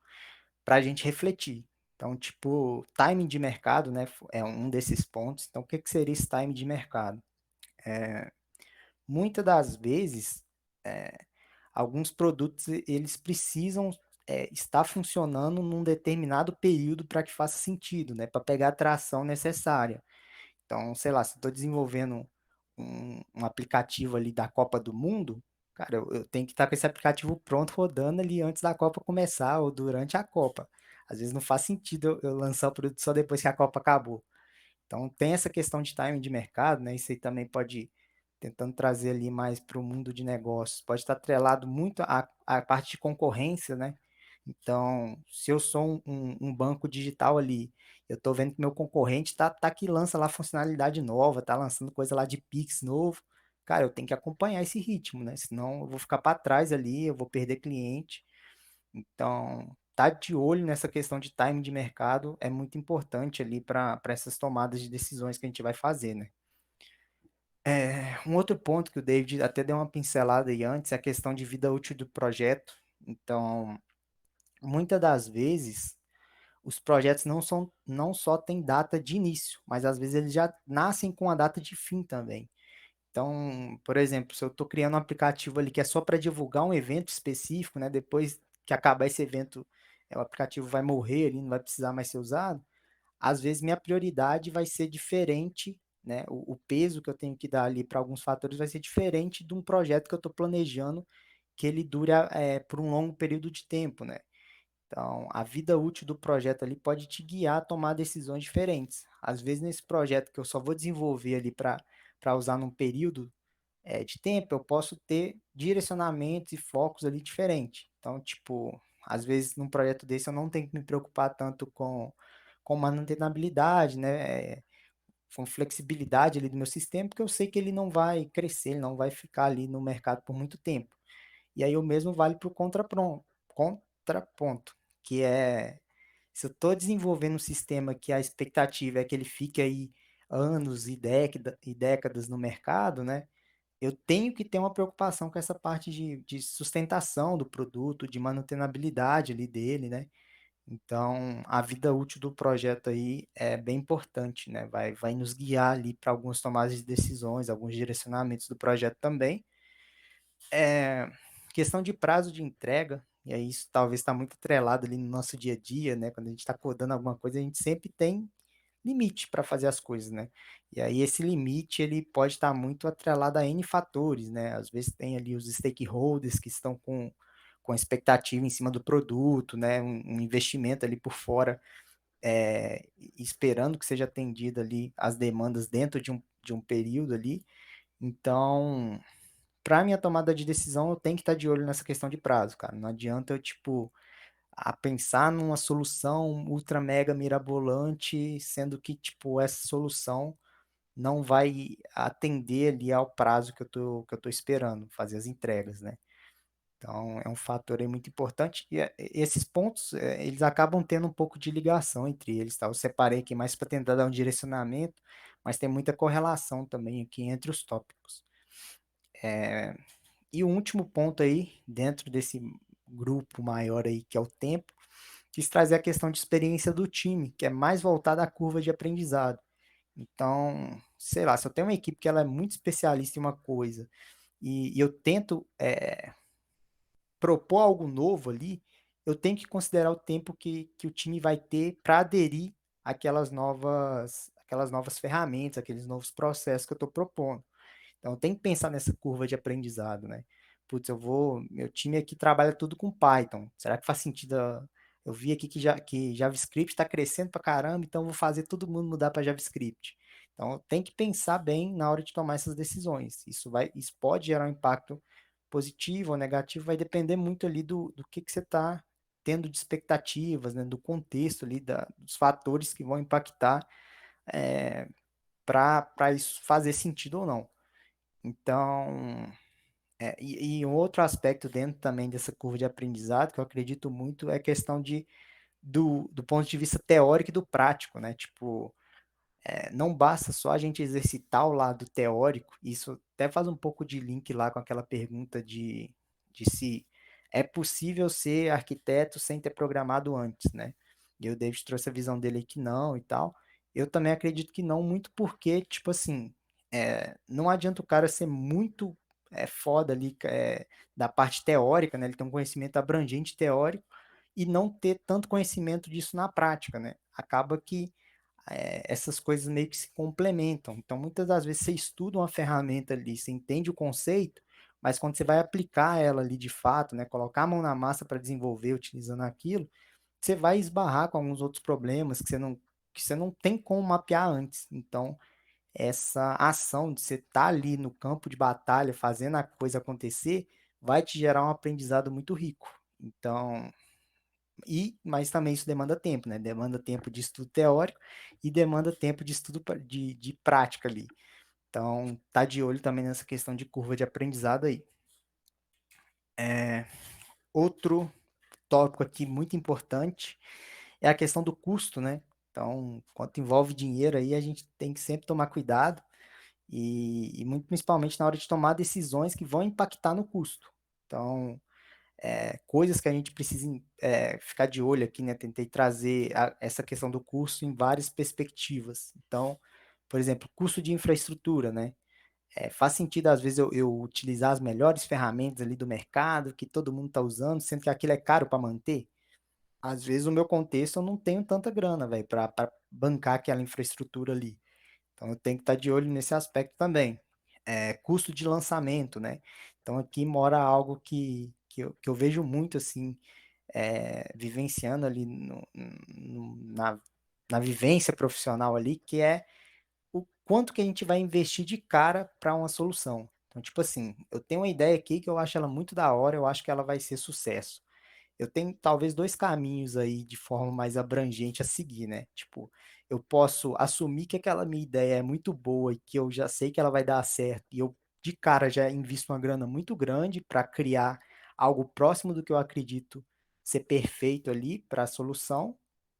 para a gente refletir. Então, tipo, timing de mercado, né, é um desses pontos. Então, o que que seria esse timing de mercado? Muitas das vezes, alguns produtos eles precisam estar funcionando num determinado período para que faça sentido, né? Para pegar a tração necessária. Então, sei lá, se eu estou desenvolvendo um aplicativo ali da Copa do Mundo, cara, eu tenho que estar com esse aplicativo pronto rodando ali antes da Copa começar ou durante a Copa. Às vezes não faz sentido eu lançar o produto só depois que a Copa acabou. Então, tem essa questão de timing de mercado, né? Isso aí também pode, tentando trazer ali mais para o mundo de negócios, pode estar atrelado muito à parte de concorrência, né? Então, se eu sou um banco digital ali, eu estou vendo que meu concorrente tá que lança lá funcionalidade nova, tá lançando coisa lá de Pix novo. Cara, eu tenho que acompanhar esse ritmo, né? Senão eu vou ficar para trás ali, eu vou perder cliente. Então, tá de olho nessa questão de time de mercado é muito importante ali para essas tomadas de decisões que a gente vai fazer, né? Um outro ponto que o David até deu uma pincelada aí antes é a questão de vida útil do projeto. Então, muitas das vezes, os projetos não só têm data de início, mas às vezes eles já nascem com a data de fim também. Então, por exemplo, se eu estou criando um aplicativo ali que é só para divulgar um evento específico, né? Depois que acabar esse evento, o aplicativo vai morrer ali, não vai precisar mais ser usado. Às vezes minha prioridade vai ser diferente, né? O peso que eu tenho que dar ali para alguns fatores vai ser diferente de um projeto que eu estou planejando que ele dure por um longo período de tempo, né? Então, a vida útil do projeto ali pode te guiar a tomar decisões diferentes. Às vezes, nesse projeto que eu só vou desenvolver ali para usar num período de tempo, eu posso ter direcionamentos e focos ali diferentes. Então, tipo, às vezes num projeto desse eu não tenho que me preocupar tanto com manutenabilidade, né? Com flexibilidade ali do meu sistema, porque eu sei que ele não vai crescer, ele não vai ficar ali no mercado por muito tempo. E aí o mesmo vale para o contraponto, que é se eu estou desenvolvendo um sistema que a expectativa é que ele fique aí anos e décadas no mercado, né? Eu tenho que ter uma preocupação com essa parte de sustentação do produto, de manutenabilidade ali dele, né? Então, a vida útil do projeto aí é bem importante, né? Vai nos guiar ali para algumas tomadas de decisões, alguns direcionamentos do projeto também. Questão de prazo de entrega, e aí isso talvez está muito atrelado ali no nosso dia a dia, né? Quando a gente está codando alguma coisa, a gente sempre tem limite para fazer as coisas, né? E aí esse limite ele pode estar muito atrelado a N fatores, né? Às vezes tem ali os stakeholders que estão com expectativa em cima do produto, né? Um investimento ali por fora, esperando que seja atendida ali as demandas dentro de um período ali. Então, para minha tomada de decisão, eu tenho que estar de olho nessa questão de prazo, cara. Não adianta eu, tipo, a pensar numa solução ultra mega mirabolante, sendo que, tipo, essa solução não vai atender ali ao prazo que eu tô esperando, fazer as entregas, né? Então, é um fator aí muito importante. E esses pontos, eles acabam tendo um pouco de ligação entre eles, tá? Eu separei aqui mais para tentar dar um direcionamento, mas tem muita correlação também aqui entre os tópicos. E o último ponto aí, dentro desse grupo maior aí, que é o tempo, quis trazer a questão de experiência do time, que é mais voltada à curva de aprendizado. Então, sei lá, se eu tenho uma equipe que ela é muito especialista em uma coisa e eu tento propor algo novo ali, eu tenho que considerar o tempo que o time vai ter para aderir àquelas novas ferramentas, aqueles novos processos que eu estou propondo. Então, tem que pensar nessa curva de aprendizado, né? Putz, meu time aqui trabalha tudo com Python. Será que faz sentido? Eu vi aqui que JavaScript está crescendo para caramba, então vou fazer todo mundo mudar para JavaScript. Então, tem que pensar bem na hora de tomar essas decisões. Isso pode gerar um impacto positivo ou negativo, vai depender muito ali do que você está tendo de expectativas, né? Do contexto ali, dos fatores que vão impactar para isso fazer sentido ou não. Então, e um outro aspecto dentro também dessa curva de aprendizado que eu acredito muito é a questão do ponto de vista teórico e do prático, né? Tipo, não basta só a gente exercitar o lado teórico, isso até faz um pouco de link lá com aquela pergunta de se é possível ser arquiteto sem ter programado antes, né? E o David trouxe a visão dele aí que não e tal. Eu também acredito que não, muito porque, tipo assim, não adianta o cara ser muito foda ali da parte teórica, né? Ele tem um conhecimento abrangente teórico e não ter tanto conhecimento disso na prática, né? Acaba que essas coisas meio que se complementam. Então, muitas das vezes você estuda uma ferramenta ali, você entende o conceito, mas quando você vai aplicar ela ali de fato, né, colocar a mão na massa para desenvolver utilizando aquilo, você vai esbarrar com alguns outros problemas que você não tem como mapear antes. Então, essa ação de você estar ali no campo de batalha, fazendo a coisa acontecer, vai te gerar um aprendizado muito rico. Então, mas também isso demanda tempo, né? Demanda tempo de estudo teórico e demanda tempo de estudo de prática ali. Então, tá de olho também nessa questão de curva de aprendizado aí. Outro tópico aqui muito importante é a questão do custo, né? Então, quando envolve dinheiro aí, a gente tem que sempre tomar cuidado e muito principalmente na hora de tomar decisões que vão impactar no custo. Então, coisas que a gente precisa ficar de olho aqui, né? Tentei trazer essa questão do custo em várias perspectivas. Então, por exemplo, custo de infraestrutura, né? Faz sentido, às vezes, eu utilizar as melhores ferramentas ali do mercado, que todo mundo está usando, sendo que aquilo é caro para manter. Às vezes, no meu contexto, eu não tenho tanta grana, velho, para bancar aquela infraestrutura ali. Então, eu tenho que estar de olho nesse aspecto também. Custo de lançamento, né? Então, aqui mora algo que eu vejo muito, assim, vivenciando ali na vivência profissional ali, que é o quanto que a gente vai investir de cara para uma solução. Então, tipo assim, eu tenho uma ideia aqui que eu acho ela muito da hora, eu acho que ela vai ser sucesso. Eu tenho talvez dois caminhos aí de forma mais abrangente a seguir, né? Tipo, eu posso assumir que aquela minha ideia é muito boa e que eu já sei que ela vai dar certo, e eu de cara já invisto uma grana muito grande para criar algo próximo do que eu acredito ser perfeito ali para a solução,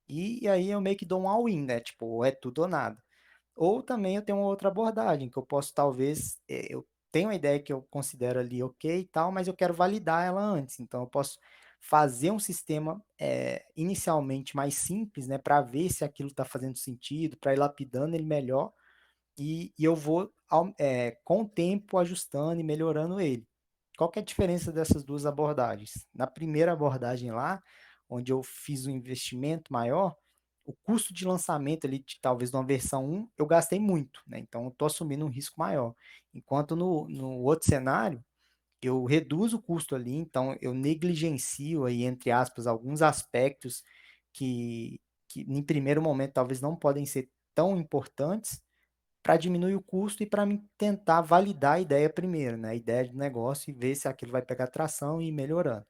e aí eu meio que dou um all-in, né? Tipo, ou é tudo ou nada. Ou também eu tenho uma outra abordagem, que eu posso talvez, eu tenho uma ideia que eu considero ali ok e tal, mas eu quero validar ela antes. Então eu posso fazer um sistema inicialmente mais simples, né, para ver se aquilo está fazendo sentido, para ir lapidando ele melhor, e eu vou, com o tempo, ajustando e melhorando ele. Qual que é a diferença dessas duas abordagens? Na primeira abordagem lá, onde eu fiz um investimento maior, o custo de lançamento ali, de, talvez de uma versão 1, eu gastei muito, né? Então, eu estou assumindo um risco maior. Enquanto no outro cenário, eu reduzo o custo ali, então eu negligencio aí, entre aspas, alguns aspectos que em primeiro momento talvez não podem ser tão importantes, para diminuir o custo e para tentar validar a ideia primeiro, né? A ideia do negócio e ver se aquilo vai pegar tração e ir melhorando.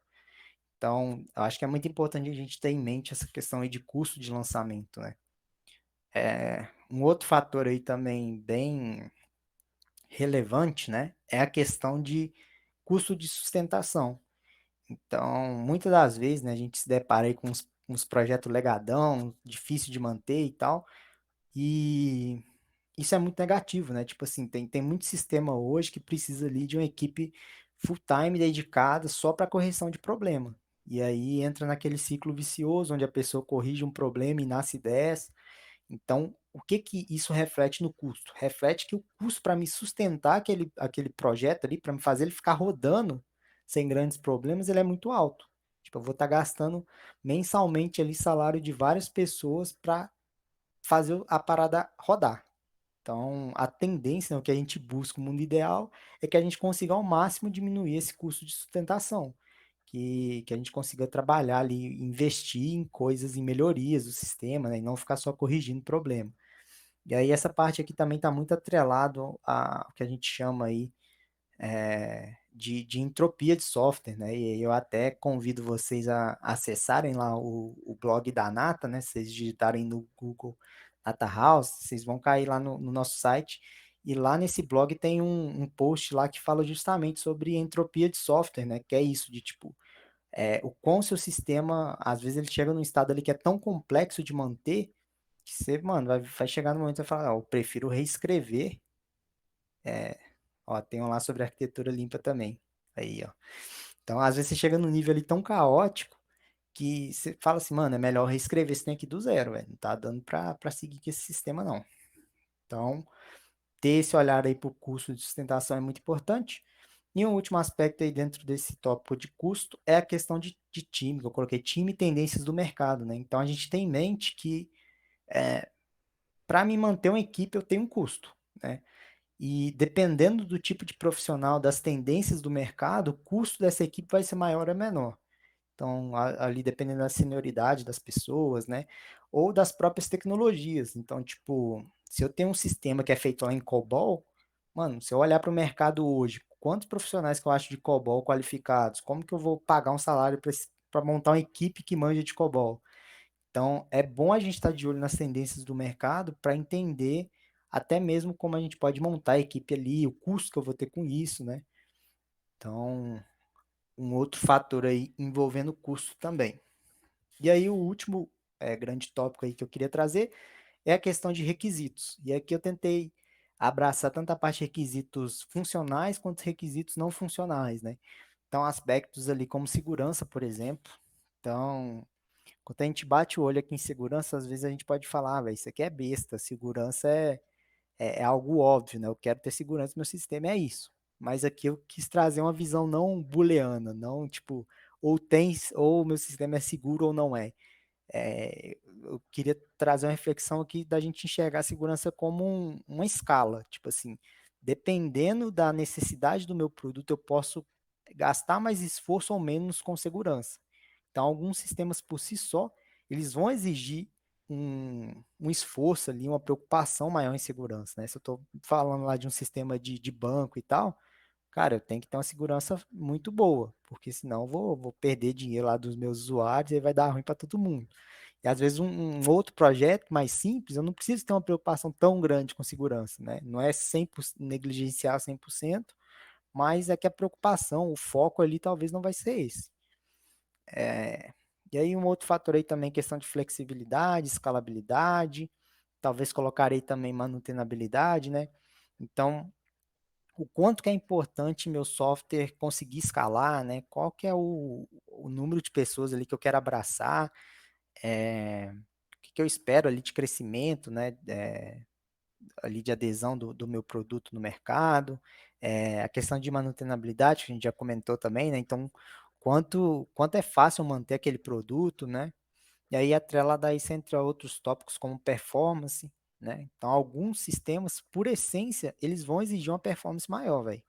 Então, eu acho que é muito importante a gente ter em mente essa questão aí de custo de lançamento, né? Um outro fator aí também bem relevante, né, é a questão de custo de sustentação. Então, muitas das vezes, né, a gente se depara aí com uns projetos legadão, difícil de manter e tal, e isso é muito negativo, né? Tipo assim, tem muito sistema hoje que precisa ali de uma equipe full-time dedicada só para correção de problema. E aí entra naquele ciclo vicioso, onde a pessoa corrige um problema e nasce 10. Então, o que que isso reflete no custo? Reflete que o custo para me sustentar aquele projeto ali, para me fazer ele ficar rodando sem grandes problemas, ele é muito alto. Tipo, eu vou estar gastando mensalmente ali salário de várias pessoas para fazer a parada rodar. Então, a tendência, né, o que a gente busca, o mundo ideal, é que a gente consiga ao máximo diminuir esse custo de sustentação, que a gente consiga trabalhar ali, investir em coisas, em melhorias do sistema, né, e não ficar só corrigindo problema. E aí essa parte aqui também está muito atrelado ao que a gente chama aí de entropia de software, né? E eu até convido vocês a acessarem lá o blog da Nata, né? Se vocês digitarem no Google Nata House, vocês vão cair lá no nosso site. E lá nesse blog tem um post lá que fala justamente sobre entropia de software, né? Que é isso, de tipo, o quão seu sistema, às vezes ele chega num estado ali que é tão complexo de manter, que você, mano, vai chegar no momento que você fala, eu prefiro reescrever. Ó, tem um lá sobre arquitetura limpa também. Aí, ó. Então, às vezes você chega num nível ali tão caótico que você fala assim, mano, é melhor reescrever esse trem aqui do zero, velho. Não tá dando pra seguir com esse sistema, não. Então, ter esse olhar aí pro custo de sustentação é muito importante. E um último aspecto aí dentro desse tópico de custo é a questão de time, que eu coloquei time e tendências do mercado, né? Então, a gente tem em mente que para me manter uma equipe eu tenho um custo, né? E dependendo do tipo de profissional, das tendências do mercado, o custo dessa equipe vai ser maior ou menor. Então, ali dependendo da senioridade das pessoas, né? Ou das próprias tecnologias. Então, tipo, se eu tenho um sistema que é feito lá em COBOL, mano, se eu olhar para o mercado hoje, quantos profissionais que eu acho de COBOL qualificados? Como que eu vou pagar um salário para montar uma equipe que manja de COBOL? Então, é bom a gente estar de olho nas tendências do mercado para entender até mesmo como a gente pode montar a equipe ali, o custo que eu vou ter com isso, né? Então, um outro fator aí envolvendo custo também. E aí, o último grande tópico aí que eu queria trazer é a questão de requisitos. E aqui eu tentei abraçar tanto a parte de requisitos funcionais quanto requisitos não funcionais, né? Então, aspectos ali como segurança, por exemplo. Então, quando a gente bate o olho aqui em segurança, às vezes a gente pode falar, velho, isso aqui é besta, segurança é algo óbvio, né? Eu quero ter segurança no meu sistema, é isso. Mas aqui eu quis trazer uma visão não booleana, não tipo, ou o meu sistema é seguro ou não é. Eu queria trazer uma reflexão aqui da gente enxergar a segurança como uma escala, tipo assim, dependendo da necessidade do meu produto, eu posso gastar mais esforço ou menos com segurança. Então, alguns sistemas por si só, eles vão exigir um esforço ali, uma preocupação maior em segurança, né? Se eu estou falando lá de um sistema de banco e tal, cara, eu tenho que ter uma segurança muito boa, porque senão eu vou perder dinheiro lá dos meus usuários e aí vai dar ruim para todo mundo. E às vezes um outro projeto mais simples, eu não preciso ter uma preocupação tão grande com segurança, né? Não é 100% negligenciar 100%, mas é que a preocupação, o foco ali talvez não vai ser esse. E aí um outro fator aí também, questão de flexibilidade, escalabilidade, talvez colocarei também manutenabilidade, né? Então, o quanto que é importante meu software conseguir escalar, né? Qual que é o número de pessoas ali que eu quero abraçar, o que que eu espero ali de crescimento, né? Ali de adesão do meu produto no mercado, a questão de manutenabilidade, que a gente já comentou também, né? Então, quanto é fácil manter aquele produto, né? E aí atrelada a isso entra outros tópicos como performance, né? Então, alguns sistemas, por essência, eles vão exigir uma performance maior, velho.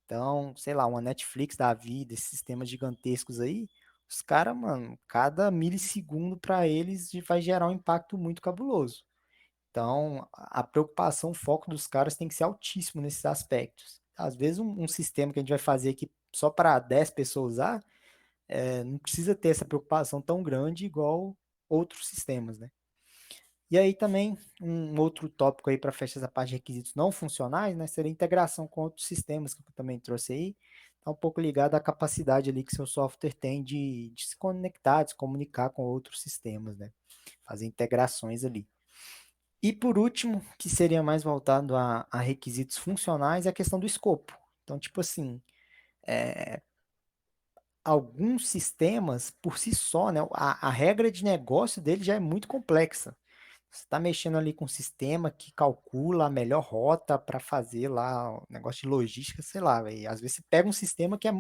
Então, sei lá, uma Netflix da vida, esses sistemas gigantescos aí, os caras, mano, cada milissegundo para eles vai gerar um impacto muito cabuloso. Então, a preocupação, o foco dos caras tem que ser altíssimo nesses aspectos. Às vezes, um sistema que a gente vai fazer aqui só para 10 pessoas usar, não precisa ter essa preocupação tão grande igual outros sistemas, né? E aí também um outro tópico aí para fechar essa parte de requisitos não funcionais, né, seria a integração com outros sistemas que eu também trouxe aí. Está um pouco ligado à capacidade ali que seu software tem de se conectar, de se comunicar com outros sistemas, né? Fazer integrações ali. E por último, que seria mais voltado a requisitos funcionais, é a questão do escopo. Então, tipo assim, alguns sistemas, por si só, né, a regra de negócio dele já é muito complexa. Você está mexendo ali com um sistema que calcula a melhor rota para fazer lá o negócio de logística, sei lá, véio. Às vezes você pega um sistema que é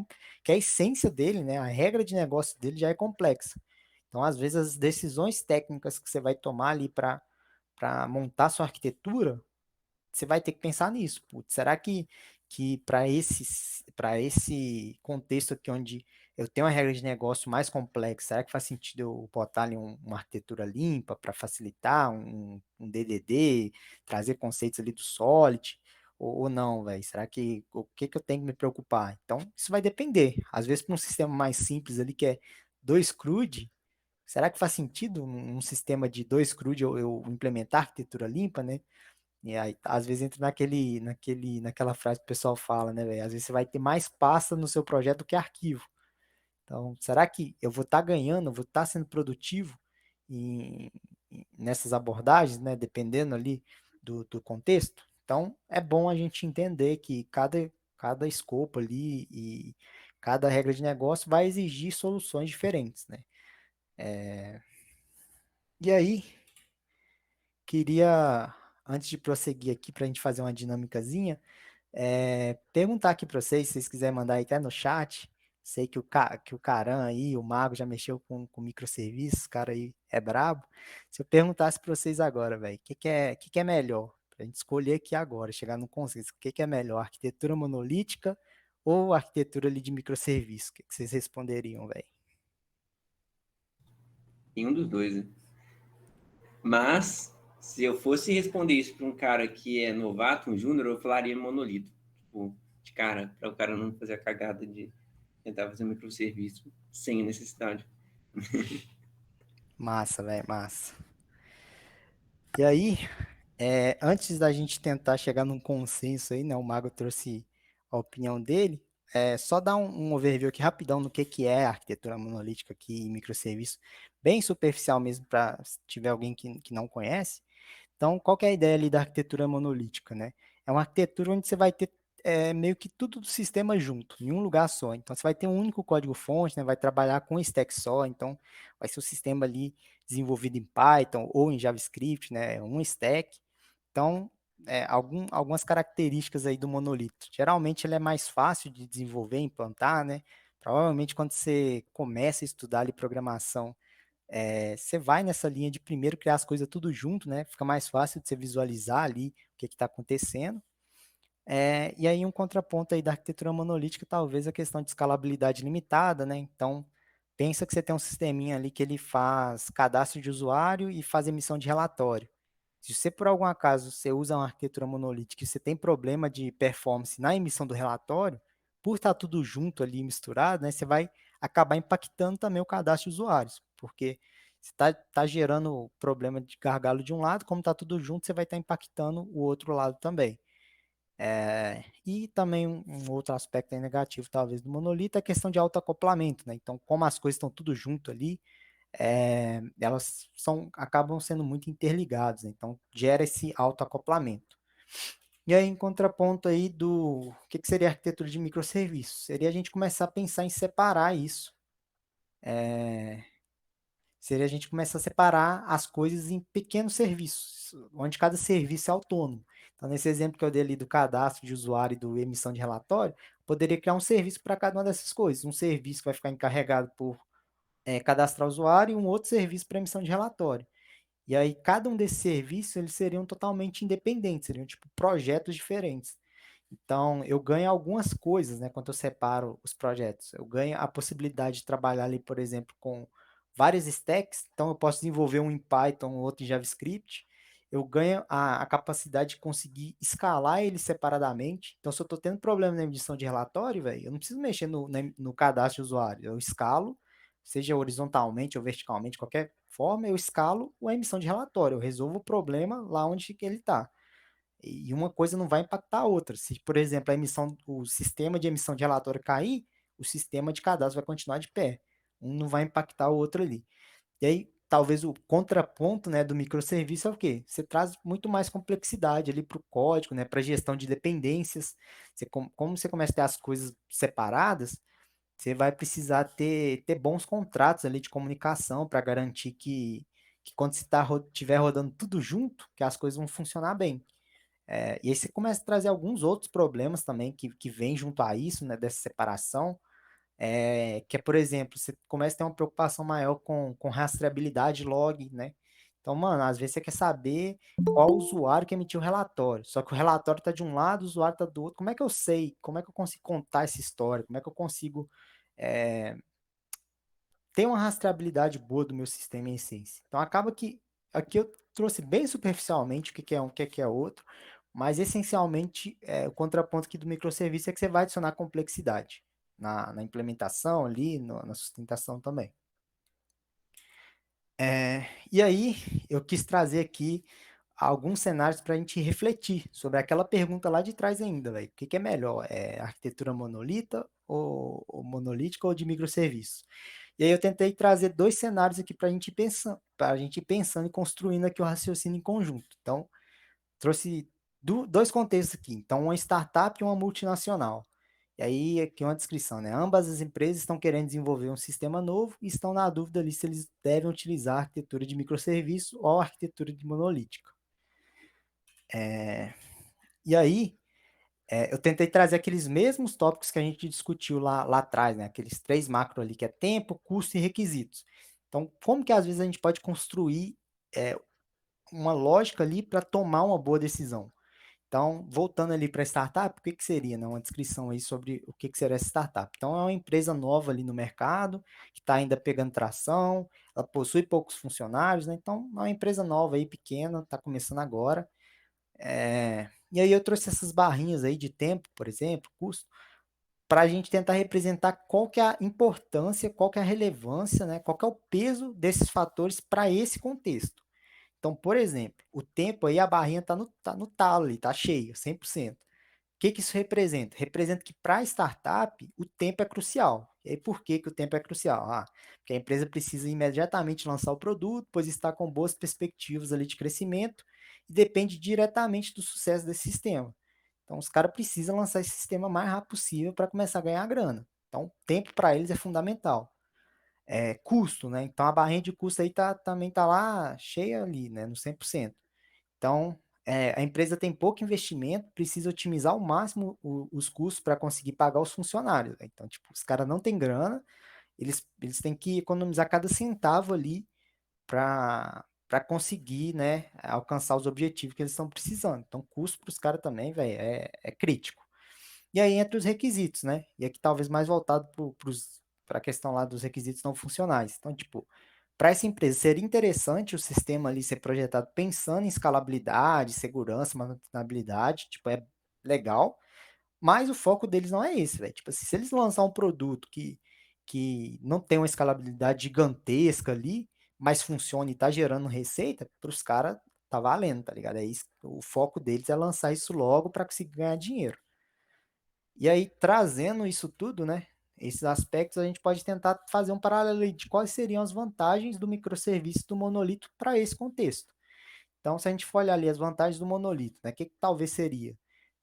a essência dele, né, a regra de negócio dele já é complexa. Então, às vezes, as decisões técnicas que você vai tomar ali para montar sua arquitetura, você vai ter que pensar nisso. Putz, será que para esse contexto aqui onde eu tenho uma regra de negócio mais complexa, será que faz sentido eu botar ali uma arquitetura limpa para facilitar um DDD, trazer conceitos ali do Solid, ou não, velho? Será que o que que eu tenho que me preocupar? Então, isso vai depender. Às vezes, para um sistema mais simples ali, que é dois CRUD, será que faz sentido um sistema de dois CRUD eu implementar arquitetura limpa, né? E aí, às vezes entra naquela frase que o pessoal fala, né, velho? Às vezes você vai ter mais pasta no seu projeto do que arquivo. Então, será que eu vou estar ganhando, eu vou estar sendo produtivo nessas abordagens, né? Dependendo ali do contexto? Então, é bom a gente entender que cada escopo ali e cada regra de negócio vai exigir soluções diferentes, né? E aí, queria, antes de prosseguir aqui para a gente fazer uma dinâmicazinha, perguntar aqui para vocês, se vocês quiserem mandar aí até no chat. Sei que o Caran aí, o Mago, já mexeu com microserviços, o cara aí é brabo. Se eu perguntasse para vocês agora, velho, o que é melhor? Para a gente escolher aqui agora, chegar no consenso, o que é melhor, arquitetura monolítica ou arquitetura ali de microserviços? O que vocês responderiam, velho? Nenhum dos dois, né? Mas, se eu fosse responder isso para um cara que é novato, um júnior, eu falaria monolito. Tipo, de cara, para o cara não fazer a cagada de tentar fazer um microserviço sem necessidade. Massa, velho, massa. E aí, antes da gente tentar chegar num consenso aí, né? O Mago trouxe a opinião dele. Só dar um overview aqui rapidão no que é arquitetura monolítica aqui em microserviço, bem superficial mesmo, para se tiver alguém que não conhece. Então, qual que é a ideia ali da arquitetura monolítica, né? É uma arquitetura onde você vai ter meio que tudo do sistema junto, em um lugar só. Então, você vai ter um único código-fonte, né? Vai trabalhar com um stack só. Então, vai ser o sistema ali desenvolvido em Python ou em JavaScript, né? Um stack. Então, algumas características aí do monolito. Geralmente, ele é mais fácil de desenvolver, implantar, né? Provavelmente, quando você começa a estudar ali programação, você vai nessa linha de primeiro criar as coisas tudo junto, né? Fica mais fácil de você visualizar ali o que está acontecendo. E aí um contraponto aí da arquitetura monolítica, talvez a questão de escalabilidade limitada, né? Então, pensa que você tem um sisteminha ali que ele faz cadastro de usuário e faz emissão de relatório. Se você, por algum acaso, você usa uma arquitetura monolítica e você tem problema de performance na emissão do relatório, por estar tudo junto ali misturado, né, você vai acabar impactando também o cadastro de usuários, porque você está gerando problema de gargalo de um lado, como está tudo junto, você vai estar impactando o outro lado também. E também um outro aspecto negativo, talvez, do monolito é a questão de autoacoplamento, né? Então, como as coisas estão tudo junto ali, elas acabam sendo muito interligadas, né? Então gera esse autoacoplamento. E aí, em contraponto aí do que seria a arquitetura de microserviços? Seria a gente começar a pensar em separar isso. Seria a gente começar a separar as coisas em pequenos serviços, onde cada serviço é autônomo. Então, nesse exemplo que eu dei ali do cadastro de usuário e do emissão de relatório, poderia criar um serviço para cada uma dessas coisas. Um serviço que vai ficar encarregado por cadastrar usuário e um outro serviço para emissão de relatório. E aí, cada um desses serviços, eles seriam totalmente independentes, seriam tipo projetos diferentes. Então, eu ganho algumas coisas, né, quando eu separo os projetos. Eu ganho a possibilidade de trabalhar ali, por exemplo, com vários stacks. Então, eu posso desenvolver um em Python, outro em JavaScript. eu ganho a capacidade de conseguir escalar ele separadamente. Então, se eu estou tendo problema na edição de relatório, velho, eu não preciso mexer no cadastro de usuário. Eu escalo, seja horizontalmente ou verticalmente, qualquer forma, eu escalo a emissão de relatório. Eu resolvo o problema lá onde que ele está. E uma coisa não vai impactar a outra. Se, por exemplo, o sistema de emissão de relatório cair, o sistema de cadastro vai continuar de pé. Um não vai impactar o outro ali. E aí, talvez o contraponto, né, do microserviço é o quê? Você traz muito mais complexidade ali para o código, né, para a gestão de dependências. Como você começa a ter as coisas separadas, você vai precisar ter bons contratos ali de comunicação para garantir que quando você estiver rodando tudo junto, que as coisas vão funcionar bem. E aí você começa a trazer alguns outros problemas também que vêm junto a isso, né, dessa separação, que é, por exemplo, você começa a ter uma preocupação maior com rastreabilidade log, né? Então, mano, às vezes você quer saber qual usuário que emitiu o relatório, só que o relatório está de um lado, o usuário está do outro. Como é que eu sei? Como é que eu consigo contar essa história? Como é que eu consigo é, ter uma rastreabilidade boa do meu sistema em essência? Então, acaba que aqui eu trouxe bem superficialmente o que que é um, o que que é outro, mas essencialmente o contraponto aqui do microserviço é que você vai adicionar complexidade na implementação ali, na sustentação também. E aí, eu quis trazer aqui alguns cenários para a gente refletir sobre aquela pergunta lá de trás ainda, velho. O que que é melhor? Arquitetura monolita ou monolítica ou de microserviços? E aí eu tentei trazer dois cenários aqui para a gente ir pensando e construindo aqui o raciocínio em conjunto. Então, trouxe dois contextos aqui. Então, uma startup e uma multinacional. E aí, aqui uma descrição, né? Ambas as empresas estão querendo desenvolver um sistema novo e estão na dúvida ali se eles devem utilizar a arquitetura de microserviço ou a arquitetura de monolítica. E aí, eu tentei trazer aqueles mesmos tópicos que a gente discutiu lá atrás, né? Aqueles três macros ali, que é tempo, custo e requisitos. Então, como que às vezes a gente pode construir uma lógica ali para tomar uma boa decisão? Então, voltando ali para a startup, o que que seria, né? Uma descrição aí sobre o que que seria essa startup. Então, é uma empresa nova ali no mercado, que está ainda pegando tração, ela possui poucos funcionários, né? Então, é uma empresa nova aí, pequena, está começando agora. E aí eu trouxe essas barrinhas aí de tempo, por exemplo, custo, para a gente tentar representar qual que é a importância, qual que é a relevância, né? Qual que é o peso desses fatores para esse contexto. Então, por exemplo, o tempo aí, a barrinha tá no talo ali, tá cheia, 100%. O que que isso representa? Representa que para a startup o tempo é crucial. E aí por que que o tempo é crucial? Porque a empresa precisa imediatamente lançar o produto, pois está com boas perspectivas ali de crescimento e depende diretamente do sucesso desse sistema. Então os caras precisam lançar esse sistema o mais rápido possível para começar a ganhar grana. Então, tempo para eles é fundamental. Custo, né? Então a barrinha de custo aí também tá lá cheia ali, né? No 100%. Então, a empresa tem pouco investimento, precisa otimizar ao máximo os custos para conseguir pagar os funcionários, né? Então, tipo, os caras não têm grana, eles têm que economizar cada centavo ali para conseguir, né, alcançar os objetivos que eles estão precisando. Então, custo para os caras também, velho, é crítico. E aí entra os requisitos, né? E aqui talvez mais voltado para a questão lá dos requisitos não funcionais. Então, tipo, para essa empresa seria interessante o sistema ali ser projetado pensando em escalabilidade, segurança, manutenabilidade, tipo, é legal, mas o foco deles não é esse, velho. Tipo assim, se eles lançar um produto que não tem uma escalabilidade gigantesca ali, mas funciona e tá gerando receita, para os caras tá valendo, tá ligado? É isso, o foco deles é lançar isso logo para conseguir ganhar dinheiro. E aí, trazendo isso tudo, né? Esses aspectos, a gente pode tentar fazer um paralelo de quais seriam as vantagens do microserviço do monolito para esse contexto. Então, se a gente for olhar ali as vantagens do monolito, né? O que talvez seria?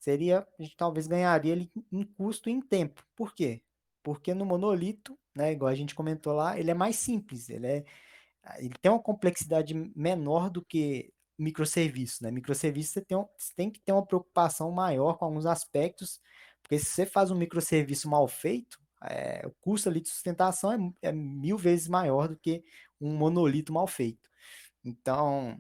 A gente talvez ganharia ali em custo e em tempo. Por quê? Porque no monolito, né, igual a gente comentou lá, ele é mais simples, ele tem uma complexidade menor do que microserviço, né? Microserviço você tem que ter uma preocupação maior com alguns aspectos, porque se você faz um microserviço mal feito, o custo ali de sustentação é 1000 vezes maior do que um monolito mal feito. Então,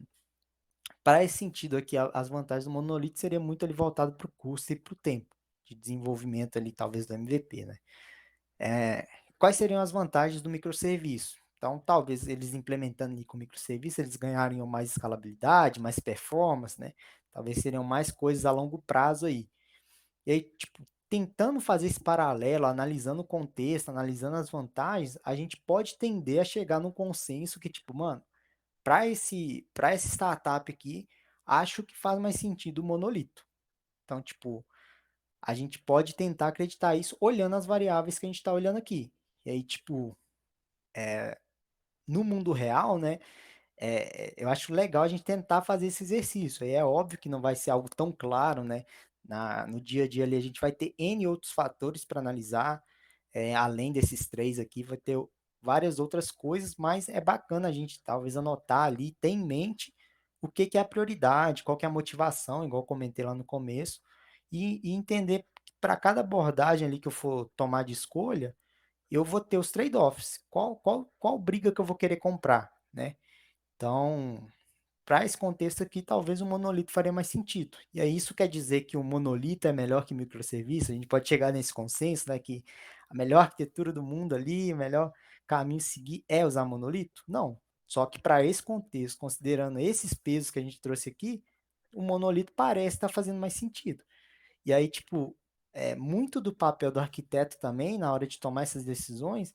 para esse sentido aqui, as vantagens do monolito seria muito ali voltado para o custo e para o tempo de desenvolvimento ali, talvez do MVP, né? Quais seriam as vantagens do microserviço? Então, talvez eles implementando ali com microserviço, eles ganhariam mais escalabilidade, mais performance, né? Talvez seriam mais coisas a longo prazo aí. E aí, tipo, tentando fazer esse paralelo, analisando o contexto, analisando as vantagens, a gente pode tender a chegar num consenso que, tipo, mano, para essa startup aqui, acho que faz mais sentido o monolito. Então, tipo, a gente pode tentar acreditar isso olhando as variáveis que a gente está olhando aqui. E aí, tipo, no mundo real, né? Eu acho legal a gente tentar fazer esse exercício. Aí é óbvio que não vai ser algo tão claro, né? No dia a dia ali a gente vai ter N outros fatores para analisar, além desses três aqui, vai ter várias outras coisas, mas é bacana a gente talvez anotar ali, ter em mente o que que é a prioridade, qual que é a motivação, igual eu comentei lá no começo, e entender que para cada abordagem ali que eu for tomar de escolha, eu vou ter os trade-offs. Qual briga que eu vou querer comprar, né? Então, para esse contexto aqui, talvez o monolito faria mais sentido. E aí isso quer dizer que o monolito é melhor que microserviço? A gente pode chegar nesse consenso, né, que a melhor arquitetura do mundo ali, o melhor caminho a seguir é usar monolito? Não. Só que para esse contexto, considerando esses pesos que a gente trouxe aqui, o monolito parece estar fazendo mais sentido. E aí, tipo, muito do papel do arquiteto também, na hora de tomar essas decisões,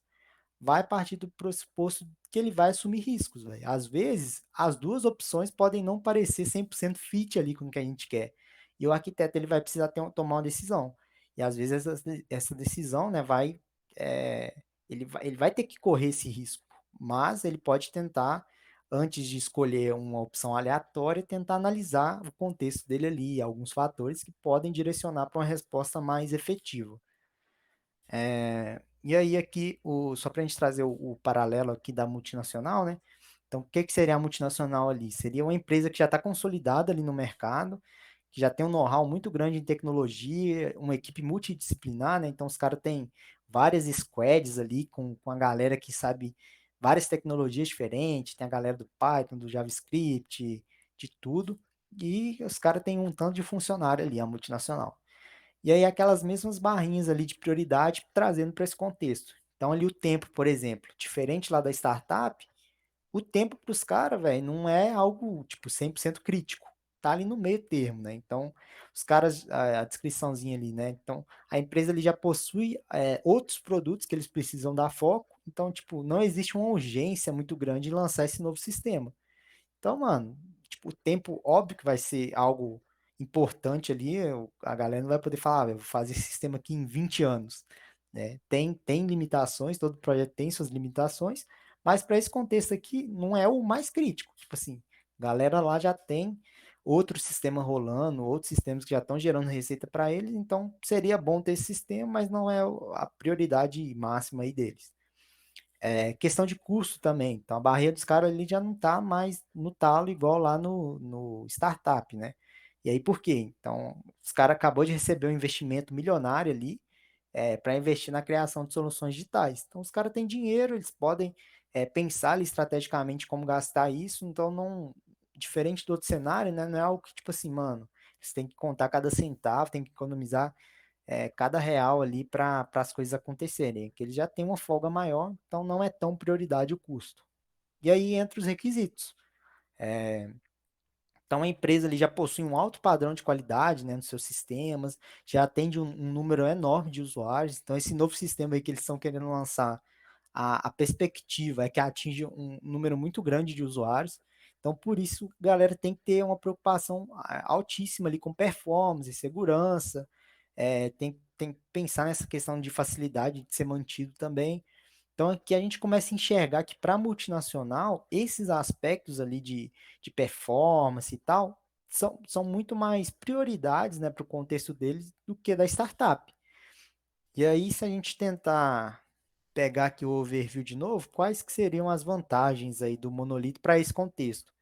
vai partir do pressuposto que ele vai assumir riscos, véio. Às vezes, as duas opções podem não parecer 100% fit ali com o que a gente quer. E o arquiteto ele vai precisar tomar uma decisão. E às vezes essa decisão, né, ele vai ter que correr esse risco. Mas ele pode tentar, antes de escolher uma opção aleatória, tentar analisar o contexto dele ali, alguns fatores que podem direcionar para uma resposta mais efetiva. E aí aqui, só para a gente trazer o paralelo aqui da multinacional, né? Então, o que que seria a multinacional ali? Seria uma empresa que já está consolidada ali no mercado, que já tem um know-how muito grande em tecnologia, uma equipe multidisciplinar, né? Então, os caras têm várias squads ali com a galera que sabe várias tecnologias diferentes, tem a galera do Python, do JavaScript, de tudo, e os caras têm um tanto de funcionário ali, a multinacional. E aí aquelas mesmas barrinhas ali de prioridade trazendo para esse contexto. Então ali o tempo, por exemplo, diferente lá da startup, o tempo para os caras, velho, não é algo tipo 100% crítico. Tá ali no meio termo, né? Então, os caras, a descriçãozinha ali, né? Então, a empresa ali já possui outros produtos que eles precisam dar foco. Então, tipo, não existe uma urgência muito grande em lançar esse novo sistema. Então, mano, tipo, o tempo, óbvio que vai ser algo importante ali, a galera não vai poder falar, eu vou fazer esse sistema aqui em 20 anos, né? Tem limitações, todo projeto tem suas limitações, mas para esse contexto aqui, não é o mais crítico. Tipo assim, a galera lá já tem outro sistema rolando, outros sistemas que já estão gerando receita para eles, então seria bom ter esse sistema, mas não é a prioridade máxima aí deles. Questão de custo também. Então, a barreira dos caras ali já não está mais no talo igual lá no startup, né? E aí, por quê? Então, os caras acabou de receber um investimento milionário ali para investir na criação de soluções digitais. Então, os caras têm dinheiro, eles podem pensar ali estrategicamente como gastar isso. Então, não, diferente do outro cenário, né? Não é algo que, tipo assim, mano, você tem que contar cada centavo, tem que economizar cada real ali para as coisas acontecerem, que ele já tem uma folga maior, então não é tão prioridade o custo. E aí entra os requisitos. Então a empresa ali já possui um alto padrão de qualidade, né, nos seus sistemas, já atende um número enorme de usuários. Então esse novo sistema aí que eles estão querendo lançar, a perspectiva é que atinge um número muito grande de usuários. Então, por isso, a galera tem que ter uma preocupação altíssima ali com performance, segurança, tem que pensar nessa questão de facilidade de ser mantido também. Então, aqui a gente começa a enxergar que para multinacional, esses aspectos ali de performance e tal, são muito mais prioridades, né, para o contexto deles do que da startup. E aí, se a gente tentar pegar aqui o overview de novo, quais que seriam as vantagens aí do monolito para esse contexto?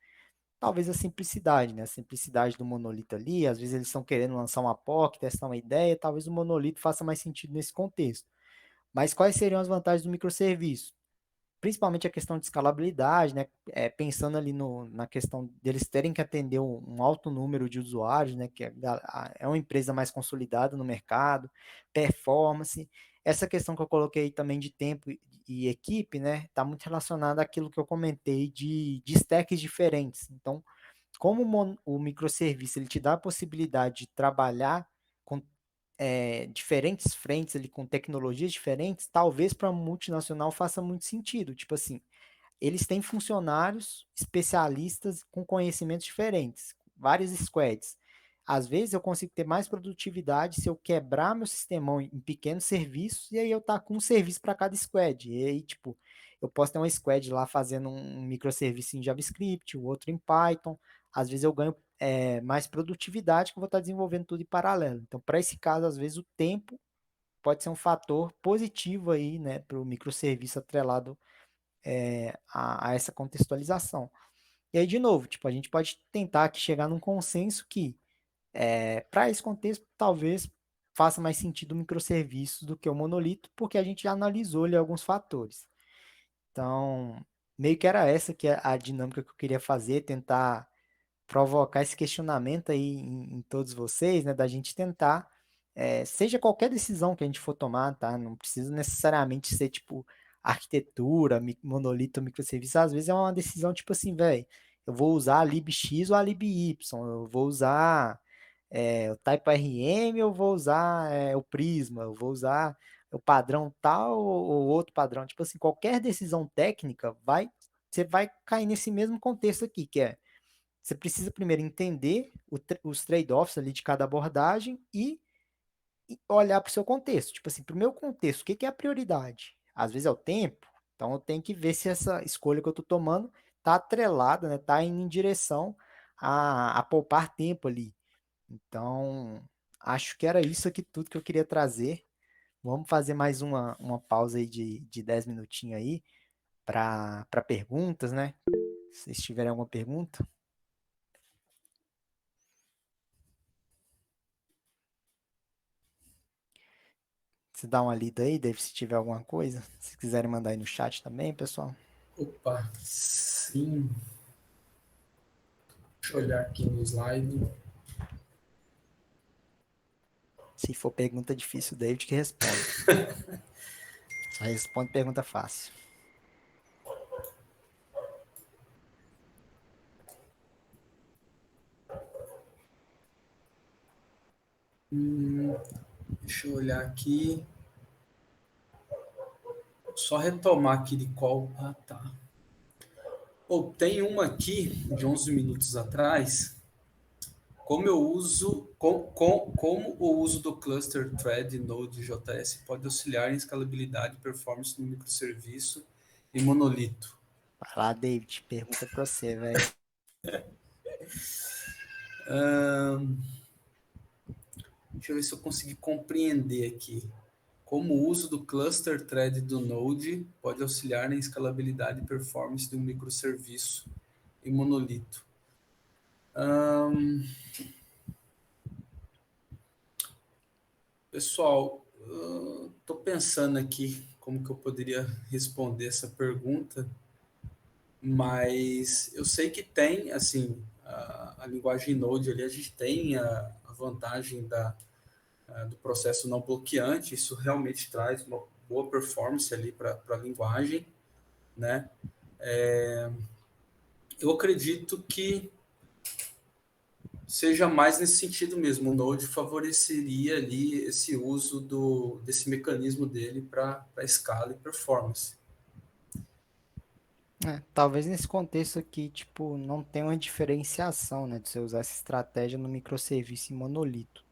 Talvez a simplicidade, né? A simplicidade do monolito ali, às vezes eles estão querendo lançar uma POC, testar uma ideia, talvez o monolito faça mais sentido nesse contexto. Mas quais seriam as vantagens do microserviço? principalmente a questão de escalabilidade, né? Pensando ali na questão deles terem que atender um alto número de usuários, né? Que é uma empresa mais consolidada no mercado, performance. Essa questão que eu coloquei também de tempo e equipe, né? Está muito relacionada àquilo que eu comentei de stacks diferentes. Então, como o microserviço ele te dá a possibilidade de trabalhar com diferentes frentes ali, com tecnologias diferentes, talvez para uma multinacional faça muito sentido. Tipo assim, eles têm funcionários especialistas com conhecimentos diferentes, vários squads. Às vezes eu consigo ter mais produtividade se eu quebrar meu sistemão em pequenos serviços e aí eu tá com um serviço para cada squad. E aí, tipo, eu posso ter uma squad lá fazendo um microserviço em JavaScript, o outro em Python. Às vezes eu ganho mais produtividade que eu vou estar desenvolvendo tudo em paralelo. Então, para esse caso, às vezes o tempo pode ser um fator positivo aí, né, para o microserviço atrelado a essa contextualização. E aí, de novo, tipo, a gente pode tentar aqui chegar num consenso que, para esse contexto, talvez faça mais sentido o microserviço do que o monolito, porque a gente já analisou ali alguns fatores. Então, meio que era essa que é a dinâmica que eu queria fazer, tentar provocar esse questionamento aí em todos vocês, né, da gente tentar, seja qualquer decisão que a gente for tomar, tá? Não precisa necessariamente ser tipo arquitetura, monolito, microserviço. Às vezes é uma decisão tipo assim, velho, eu vou usar a libx ou a liby, eu vou usar o TypeRM, eu vou usar o Prisma, eu vou usar o padrão tal ou outro padrão. Tipo assim, qualquer decisão técnica você vai cair nesse mesmo contexto aqui, que é você precisa primeiro entender os trade-offs ali de cada abordagem e olhar para o seu contexto. Tipo assim, para o meu contexto, o que, que é a prioridade? Às vezes é o tempo, então eu tenho que ver se essa escolha que eu estou tomando está atrelada, né? Está indo em direção a poupar tempo ali. Então, acho que era isso aqui tudo que eu queria trazer. Vamos fazer mais uma pausa aí de 10 minutinhos aí para perguntas, né? Se vocês tiverem alguma pergunta. Você dá uma lida aí, Dave, se tiver alguma coisa. Se quiserem mandar aí no chat também, pessoal. Opa, sim. Deixa eu olhar aqui no slide. Se for pergunta difícil, o David que responde. Só responde pergunta fácil. Deixa eu olhar aqui. Só retomar aqui de qual. Ah, tá. Tem uma aqui de 11 minutos atrás. Como eu uso, como o uso do cluster thread Node.js pode auxiliar em escalabilidade e performance no microserviço e monolito? Vai lá, David, pergunta pra você, velho. Deixa eu ver se eu consegui compreender aqui. Como o uso do cluster thread do Node pode auxiliar na escalabilidade e performance de um microserviço e monolito. Pessoal, estou pensando aqui como que eu poderia responder essa pergunta, mas eu sei que tem, assim, a linguagem Node ali, a gente tem a vantagem do processo não bloqueante, isso realmente traz uma boa performance ali para a linguagem, né? Eu acredito que seja mais nesse sentido mesmo. O Node favoreceria ali esse uso desse mecanismo dele para escala e performance. Talvez nesse contexto aqui, tipo, não tem uma diferenciação, né, de você usar essa estratégia no microserviço e monolito.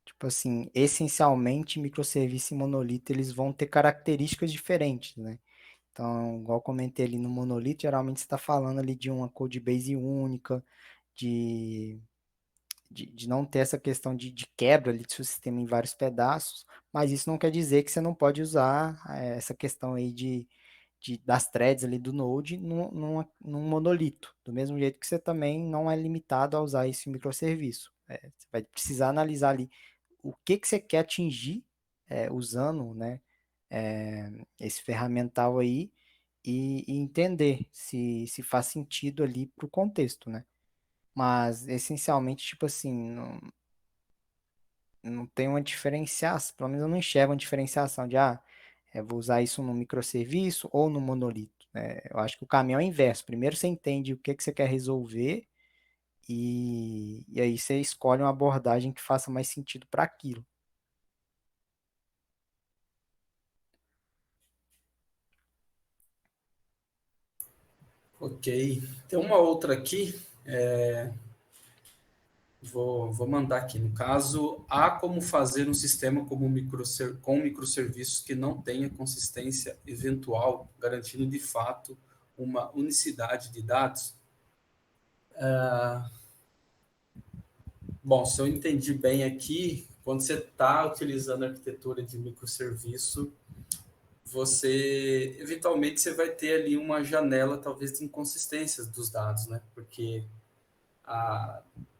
Tipo assim, essencialmente, microserviço e monolito, eles vão ter características diferentes, né? Então, igual eu comentei ali no monolito, geralmente você está falando ali de uma codebase única, de de não ter essa questão de quebra ali do seu sistema em vários pedaços, mas isso não quer dizer que você não pode usar essa questão aí das threads ali do Node num monolito, do mesmo jeito que você também não é limitado a usar esse microserviço. Você vai precisar analisar ali o que você quer atingir usando, né, esse ferramental aí e entender se faz sentido ali para o contexto, né? Mas, essencialmente, tipo assim, não tem uma diferenciação, pelo menos eu não enxergo uma diferenciação de, vou usar isso no microserviço ou no monolito, né? Eu acho que o caminho é o inverso. Primeiro você entende o que que você quer resolver e aí você escolhe uma abordagem que faça mais sentido para aquilo. Ok. Tem uma outra aqui, vou mandar aqui. No caso, há como fazer um sistema com microserviços que não tenha consistência eventual, garantindo de fato uma unicidade de dados? Bom, se eu entendi bem aqui, quando você está utilizando a arquitetura de microserviço, eventualmente você vai ter ali uma janela talvez de inconsistências dos dados, né? Porque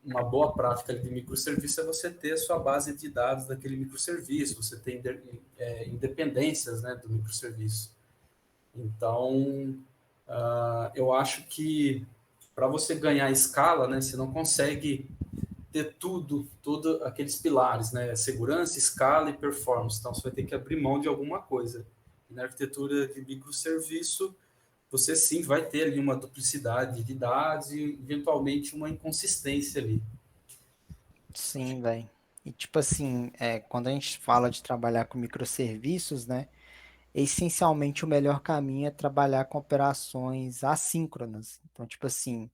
uma boa prática de microserviço é você ter a sua base de dados daquele microserviço, você tem independências, né, do microserviço. Então, eu acho que para você ganhar escala, né, você não consegue ter tudo aqueles pilares, né, segurança, escala e performance. Então, você vai ter que abrir mão de alguma coisa. E na arquitetura de microserviço, você sim vai ter ali uma duplicidade de dados e eventualmente uma inconsistência ali. Sim, velho. E tipo assim, quando a gente fala de trabalhar com microserviços, né? Essencialmente o melhor caminho é trabalhar com operações assíncronas. Então, tipo assim,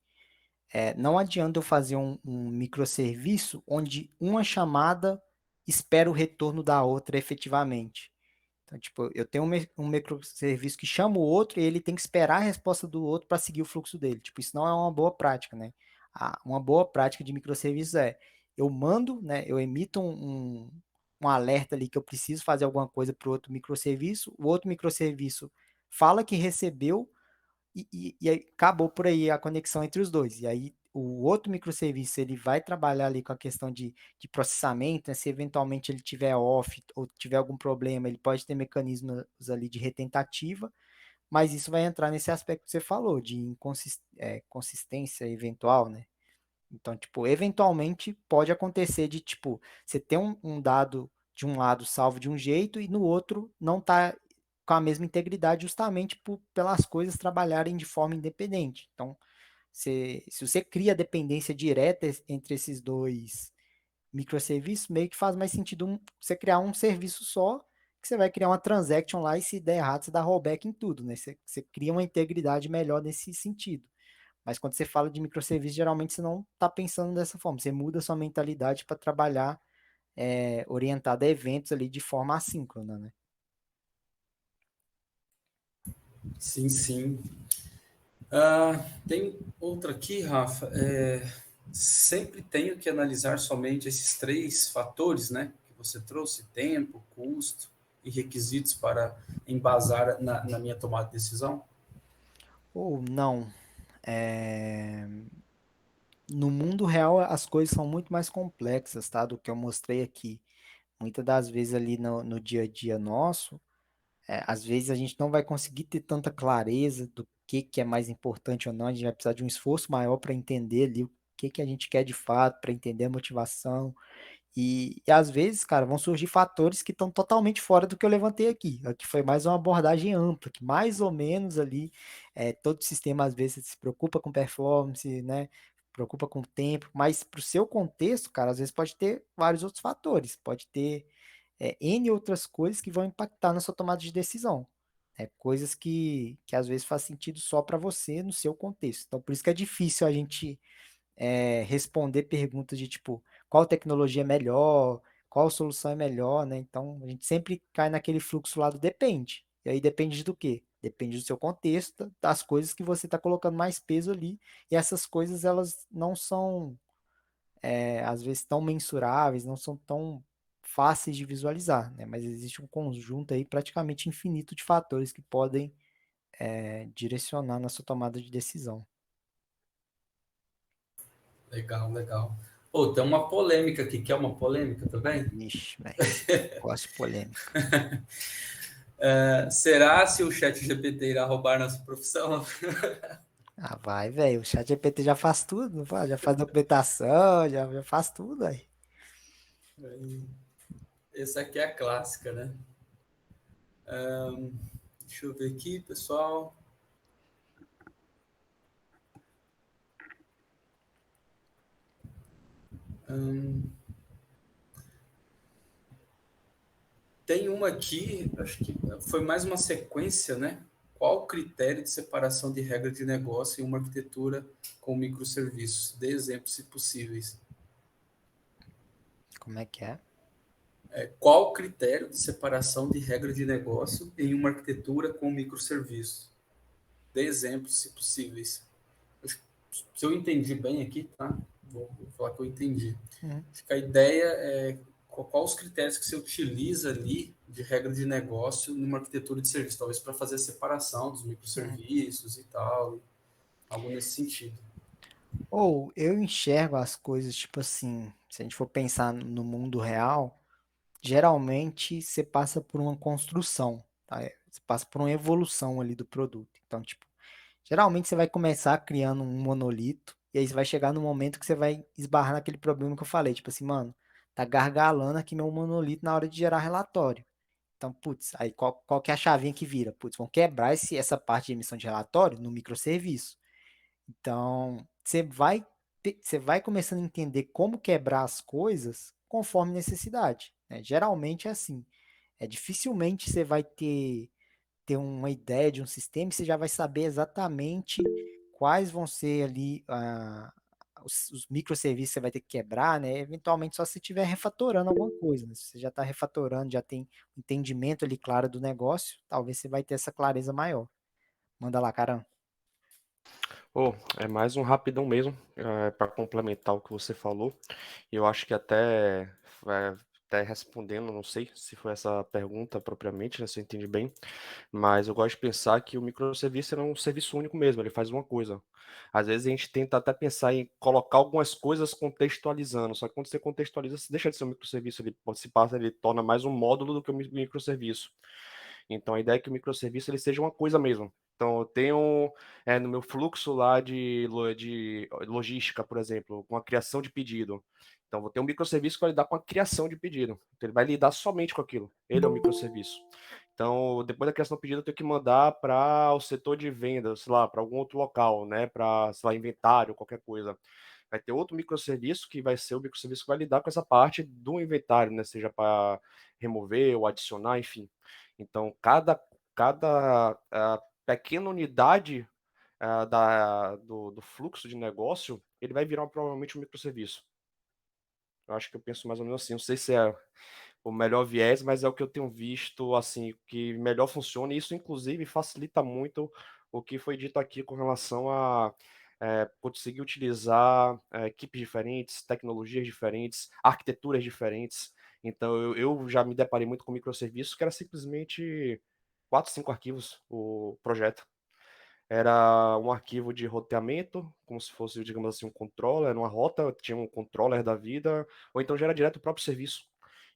não adianta eu fazer um microserviço onde uma chamada espera o retorno da outra efetivamente. Então, tipo, eu tenho um microserviço que chama o outro e ele tem que esperar a resposta do outro para seguir o fluxo dele. Tipo, isso não é uma boa prática, né? Uma boa prática de microserviços eu mando, né? Eu emito um alerta ali que eu preciso fazer alguma coisa para o outro microserviço, o outro microserviço fala que recebeu, e aí acabou por aí a conexão entre os dois. E aí o outro microserviço ele vai trabalhar ali com a questão de processamento, né? Se eventualmente ele tiver off ou tiver algum problema, ele pode ter mecanismos ali de retentativa, mas isso vai entrar nesse aspecto que você falou, de consistência eventual, né? Então, tipo, eventualmente pode acontecer de, tipo, você ter um dado de um lado salvo de um jeito e no outro não tá com a mesma integridade justamente pelas coisas trabalharem de forma independente. Então, se você cria dependência direta entre esses dois microserviços, meio que faz mais sentido você criar um serviço só, que você vai criar uma transaction lá e se der errado, você dá rollback em tudo, né? Você cria uma integridade melhor nesse sentido. Mas quando você fala de microserviço, geralmente você não está pensando dessa forma. Você muda sua mentalidade para trabalhar orientado a eventos ali de forma assíncrona, né? Sim, sim. Tem outra aqui, Rafa. Sempre tenho que analisar somente esses três fatores, né? Que você trouxe: tempo, custo e requisitos para embasar na minha tomada de decisão? Ou não. É, No mundo real, as coisas são muito mais complexas, tá? Do que eu mostrei aqui. Muitas das vezes ali no dia a dia nosso, às vezes a gente não vai conseguir ter tanta clareza do que é mais importante ou não. A gente vai precisar de um esforço maior para entender ali o que a gente quer de fato, para entender a motivação. E às vezes, cara, vão surgir fatores que estão totalmente fora do que eu levantei aqui. Aqui foi mais uma abordagem ampla, que mais ou menos ali, todo sistema às vezes se preocupa com performance, né? Preocupa com tempo, mas para o seu contexto, cara, às vezes pode ter vários outros fatores, pode ter N outras coisas que vão impactar na sua tomada de decisão. Coisas que às vezes faz sentido só para você no seu contexto. Então, por isso que é difícil a gente responder perguntas de tipo, qual tecnologia é melhor, qual solução é melhor, né? Então, a gente sempre cai naquele fluxo lá do depende. E aí depende do quê? Depende do seu contexto, das coisas que você está colocando mais peso ali. E essas coisas, elas não são, às vezes, tão mensuráveis, não são tão fáceis de visualizar, né? Mas existe um conjunto aí praticamente infinito de fatores que podem, direcionar na sua tomada de decisão. Legal, legal. Pô, tem uma polêmica aqui. Quer uma polêmica também? Ixi, velho. Gosto de polêmica. Será se o ChatGPT irá roubar nossa profissão? Ah, vai, velho. O ChatGPT já faz tudo, não faz? Já faz documentação, já faz tudo aí. Essa aqui é a clássica, né? Deixa eu ver aqui, pessoal. Tem uma aqui, acho que foi mais uma sequência, né? Qual o critério de separação de regra de negócio em uma arquitetura com microserviços? Dê exemplos, se possíveis. Como é que é? Qual o critério de separação de regra de negócio em uma arquitetura com microserviços? Dê exemplos, se possíveis. Se eu entendi bem aqui, tá? Vou falar que eu entendi. Acho que a ideia é qual os critérios que você utiliza ali de regra de negócio numa arquitetura de serviço, talvez para fazer a separação dos microserviços e tal, algo nesse sentido. Ou eu enxergo as coisas tipo assim, se a gente for pensar no mundo real, geralmente você passa por uma construção, tá? Você passa por uma evolução ali do produto. Então, tipo, geralmente você vai começar criando um monolito, e aí você vai chegar no momento que você vai esbarrar naquele problema que eu falei, tipo assim, mano, tá gargalando aqui meu monolito na hora de gerar relatório. Então, putz, aí qual que é a chavinha que vira? Putz, vão quebrar essa parte de emissão de relatório no microserviço. Então, você vai começando a entender como quebrar as coisas conforme necessidade, né? Geralmente é assim. Dificilmente você vai ter uma ideia de um sistema e você já vai saber exatamente quais vão ser ali os microserviços que você vai ter que quebrar, né? Eventualmente só se estiver refatorando alguma coisa, né? Se você já está refatorando, já tem um entendimento ali claro do negócio, talvez você vai ter essa clareza maior. Manda lá, Caramba. É mais um rapidão mesmo, para complementar o que você falou. Eu acho que até respondendo, não sei se foi essa pergunta propriamente, né, se eu entendi bem, mas eu gosto de pensar que o microserviço é um serviço único mesmo, ele faz uma coisa. Às vezes a gente tenta até pensar em colocar algumas coisas contextualizando, só que quando você contextualiza, você deixa de ser um microserviço, ele torna mais um módulo do que um microserviço. Então a ideia é que o microserviço ele seja uma coisa mesmo. Então eu tenho no meu fluxo lá de logística, por exemplo, com a criação de pedido. Então vou ter um microserviço que vai lidar com a criação de pedido. Então, ele vai lidar somente com aquilo. Ele é o microserviço. Então, depois da criação do pedido, eu tenho que mandar para o setor de vendas, sei lá, para algum outro local, né? Para, sei lá, inventário, qualquer coisa. Vai ter outro microserviço que vai ser o microserviço que vai lidar com essa parte do inventário, né? Seja para remover ou adicionar, enfim. Então, cada pequena unidade do fluxo de negócio, ele vai virar provavelmente um microserviço. Eu acho que eu penso mais ou menos assim. Não sei se é o melhor viés, mas é o que eu tenho visto, assim, que melhor funciona. E isso, inclusive, facilita muito o que foi dito aqui com relação a conseguir utilizar equipes diferentes, tecnologias diferentes, arquiteturas diferentes. Então, eu já me deparei muito com microserviços que era simplesmente 4, 5 arquivos o projeto. Era um arquivo de roteamento, como se fosse, digamos assim, um controller, uma rota, tinha um controller da vida, ou então já era direto o próprio serviço.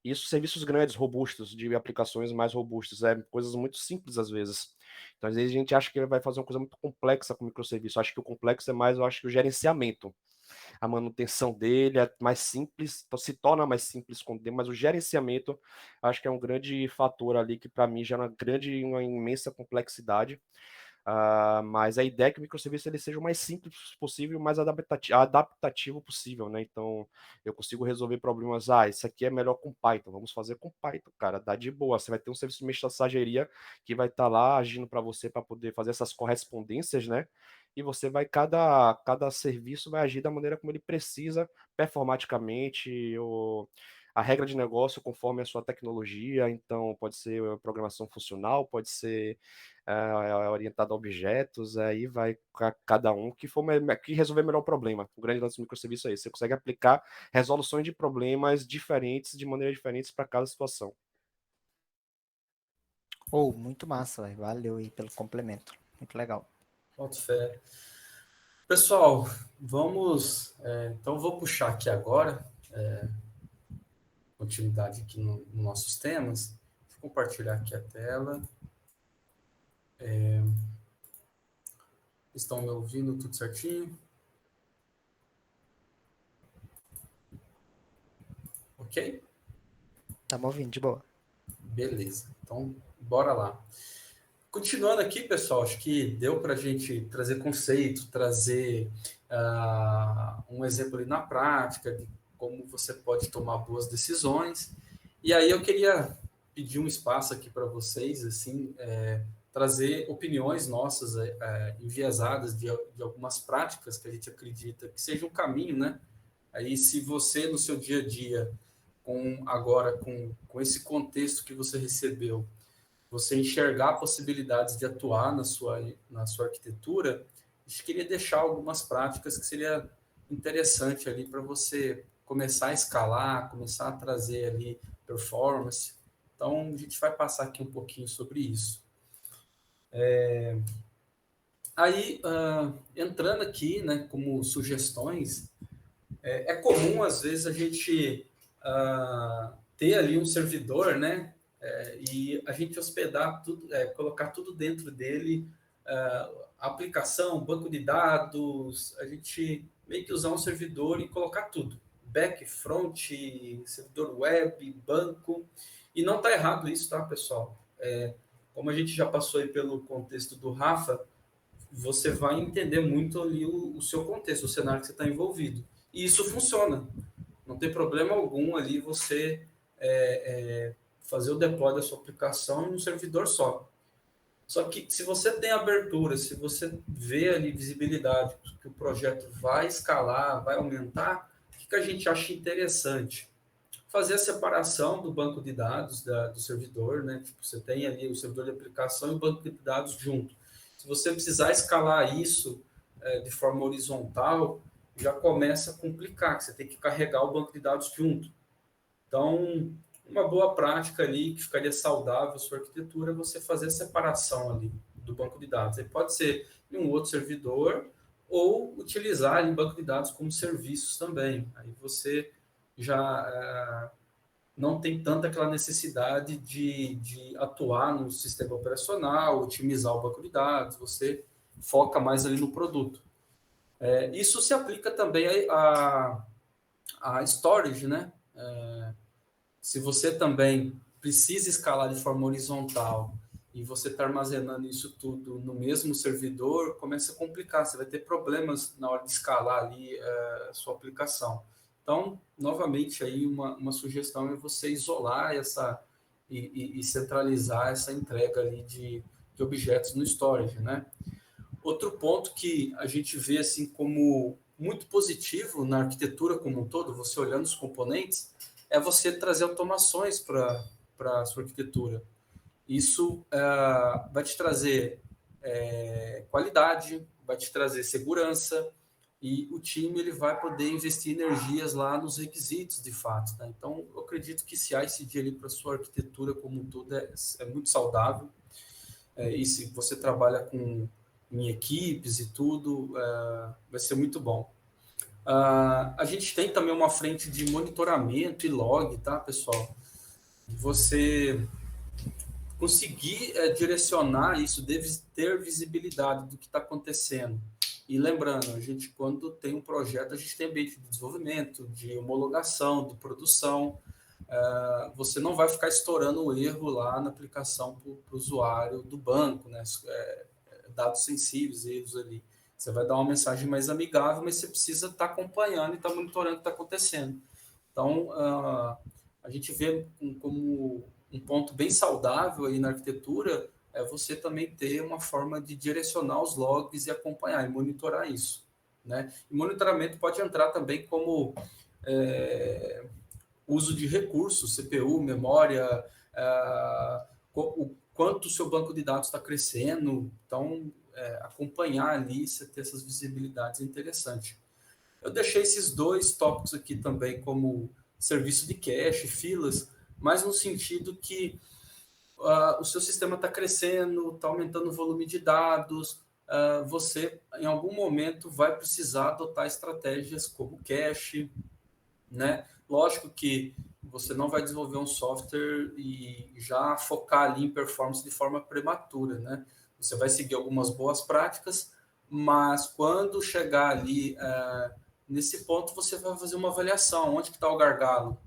Isso, serviços grandes, robustos, de aplicações mais robustas, coisas muito simples às vezes. Então, às vezes a gente acha que ele vai fazer uma coisa muito complexa com o microserviço. Acho que o complexo é mais, eu acho que o gerenciamento. A manutenção dele é mais simples, então se torna mais simples com o tempo, mas o gerenciamento acho que é um grande fator ali que para mim gera uma imensa complexidade. Mas a ideia é que o microserviço ele seja o mais simples possível, o mais adaptativo possível, né? Então, eu consigo resolver problemas. Isso aqui é melhor com Python, vamos fazer com Python, cara, dá de boa. Você vai ter um serviço de mensageria que vai estar lá agindo para você para poder fazer essas correspondências, né? E você vai, cada serviço vai agir da maneira como ele precisa, performaticamente, ou a regra de negócio conforme a sua tecnologia. Então, pode ser programação funcional, pode ser orientado a objetos, aí vai cada um que resolver melhor o problema. O grande lance do microserviço é esse, você consegue aplicar resoluções de problemas diferentes, de maneiras diferentes para cada situação. Muito massa, véio. Valeu aí pelo complemento. Muito legal. Boto fé. Pessoal, vamos... então, vou puxar aqui agora, continuidade aqui nos nossos temas. Vou compartilhar aqui a tela. Estão me ouvindo tudo certinho? Ok? Tá me ouvindo, de boa. Beleza. Então, bora lá. Continuando aqui, pessoal, acho que deu para a gente trazer conceito, trazer um exemplo ali na prática de como você pode tomar boas decisões. E aí eu queria pedir um espaço aqui para vocês, assim, trazer opiniões nossas enviesadas de algumas práticas que a gente acredita que seja um caminho, né? Aí, se você, no seu dia a dia, com esse contexto que você recebeu, você enxergar possibilidades de atuar na sua arquitetura, a gente queria deixar algumas práticas que seria interessante ali para você começar a escalar, começar a trazer ali performance. Então, a gente vai passar aqui um pouquinho sobre isso. Aí, entrando aqui, né, como sugestões, é comum, às vezes, a gente ter ali um servidor, né, e a gente hospedar tudo, colocar tudo dentro dele, aplicação, banco de dados, a gente meio que usar um servidor e colocar tudo. Back, front, servidor web, banco. E não está errado isso, tá, pessoal? Como a gente já passou aí pelo contexto do Rafa, você vai entender muito ali o seu contexto, o cenário que você está envolvido. E isso funciona. Não tem problema algum ali você fazer o deploy da sua aplicação em um servidor só. Só que se você tem abertura, se você vê ali visibilidade, que o projeto vai escalar, vai aumentar, o que a gente acha interessante? Fazer a separação do banco de dados do servidor, né? Tipo, você tem ali o servidor de aplicação e o banco de dados junto. Se você precisar escalar isso de forma horizontal, já começa a complicar, que você tem que carregar o banco de dados junto. Então, uma boa prática ali, que ficaria saudável a sua arquitetura, é você fazer a separação ali do banco de dados. Aí pode ser em um outro servidor ou utilizar em banco de dados como serviços também. Aí você já não tem tanta aquela necessidade de atuar no sistema operacional, otimizar o banco de dados, você foca mais ali no produto. Isso se aplica também a storage, né? Se você também precisa escalar de forma horizontal e você está armazenando isso tudo no mesmo servidor, começa a complicar, você vai ter problemas na hora de escalar ali a sua aplicação. Então, novamente, aí uma sugestão é você isolar e centralizar essa entrega ali de objetos no storage, né? Outro ponto que a gente vê assim como muito positivo na arquitetura como um todo, você olhando os componentes, é você trazer automações para a sua arquitetura. Isso vai te trazer qualidade, vai te trazer segurança, e o time ele vai poder investir energias lá nos requisitos de fato. Tá? Então, eu acredito que esse ICD ali para a sua arquitetura como um todo é muito saudável. E se você trabalha em equipes e tudo, vai ser muito bom. A gente tem também uma frente de monitoramento e log, tá, pessoal? Você conseguir direcionar isso, deve ter visibilidade do que está acontecendo. E lembrando, a gente, quando tem um projeto, a gente tem ambiente de desenvolvimento, de homologação, de produção. Você não vai ficar estourando o erro lá na aplicação para o usuário do banco, né? Dados sensíveis, erros ali. Você vai dar uma mensagem mais amigável, mas você precisa estar acompanhando e estar monitorando o que está acontecendo. Então, a gente vê como um ponto bem saudável aí na arquitetura é você também ter uma forma de direcionar os logs e acompanhar e monitorar isso, né? E monitoramento pode entrar também como uso de recursos, CPU, memória, o quanto o seu banco de dados está crescendo. Então, acompanhar ali, você ter essas visibilidades é interessante. Eu deixei esses dois tópicos aqui também como serviço de cache, filas, mas no sentido que o seu sistema está crescendo, está aumentando o volume de dados, você, em algum momento, vai precisar adotar estratégias como cache, né? Lógico que você não vai desenvolver um software e já focar ali em performance de forma prematura, né? Você vai seguir algumas boas práticas, mas quando chegar ali nesse ponto, você vai fazer uma avaliação. Onde que está o gargalo?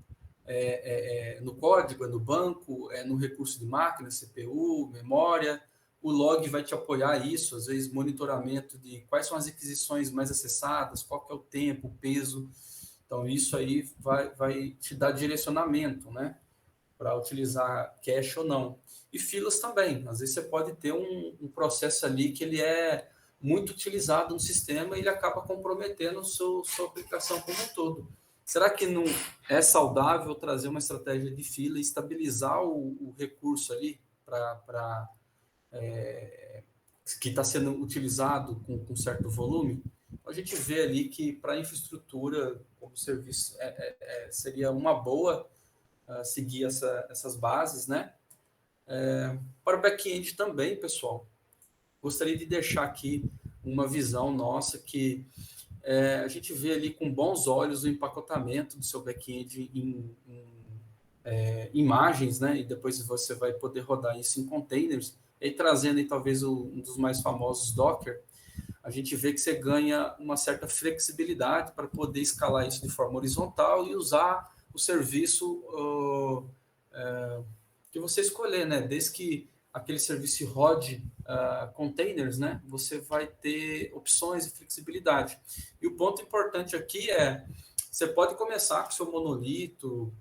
No código, é no banco, é no recurso de máquina, CPU, memória. O log vai te apoiar isso, às vezes monitoramento de quais são as requisições mais acessadas, qual que é o tempo, o peso. Então, isso aí vai te dar direcionamento, né? Para utilizar cache ou não. E filas também. Às vezes você pode ter um processo ali que ele é muito utilizado no sistema e ele acaba comprometendo sua aplicação como um todo. Será que não é saudável trazer uma estratégia de fila e estabilizar o recurso ali que está sendo utilizado com certo volume? A gente vê ali que para infraestrutura como serviço seria uma boa seguir essas bases, né? Para o back-end também, pessoal, gostaria de deixar aqui uma visão nossa que a gente vê ali com bons olhos o empacotamento do seu back-end em imagens, né? E depois você vai poder rodar isso em containers. E trazendo aí, talvez um dos mais famosos, Docker, a gente vê que você ganha uma certa flexibilidade para poder escalar isso de forma horizontal e usar o serviço que você escolher, né? Desde que aquele serviço rode containers, né? Você vai ter opções e flexibilidade. E o ponto importante aqui você pode começar com o seu monolito.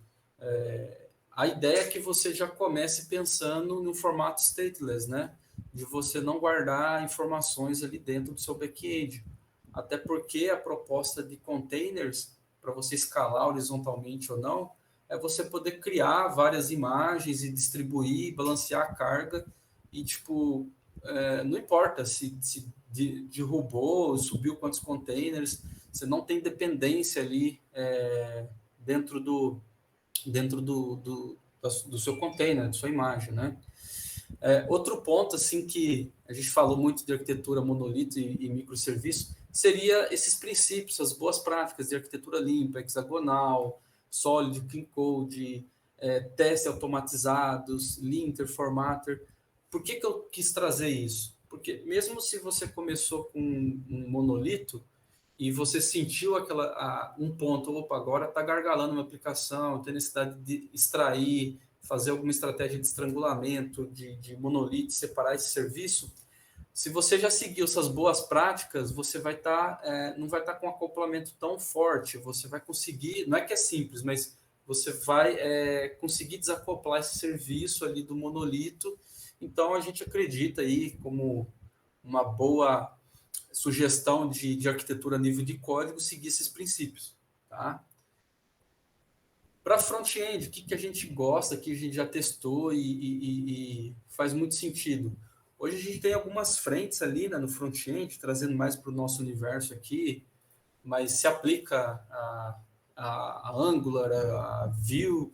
A ideia é que você já comece pensando no formato stateless, né? De você não guardar informações ali dentro do seu back-end. Até porque a proposta de containers, para você escalar horizontalmente ou não, é você poder criar várias imagens e distribuir, balancear a carga e, tipo, não importa se derrubou, subiu quantos containers, você não tem dependência ali dentro do seu container, da sua imagem, né? Outro ponto, assim, que a gente falou muito de arquitetura monolito e microserviço, seria esses princípios, as boas práticas de arquitetura limpa, hexagonal, sólido, clean code, testes automatizados, linter, formatter. Por que eu quis trazer isso? Porque mesmo se você começou com um monolito e você sentiu um ponto, opa, agora está gargalando uma aplicação, tem necessidade de extrair, fazer alguma estratégia de estrangulamento, de monolito, separar esse serviço, se você já seguiu essas boas práticas, você vai não vai estar com um acoplamento tão forte, você vai conseguir, não é que é simples, mas você vai conseguir desacoplar esse serviço ali do monolito. Então, a gente acredita aí como uma boa sugestão de arquitetura a nível de código, seguir esses princípios, tá? Para front-end, o que a gente gosta, que a gente já testou e faz muito sentido? Hoje a gente tem algumas frentes ali, né, no front-end, trazendo mais para o nosso universo aqui, mas se aplica a Angular, a Vue,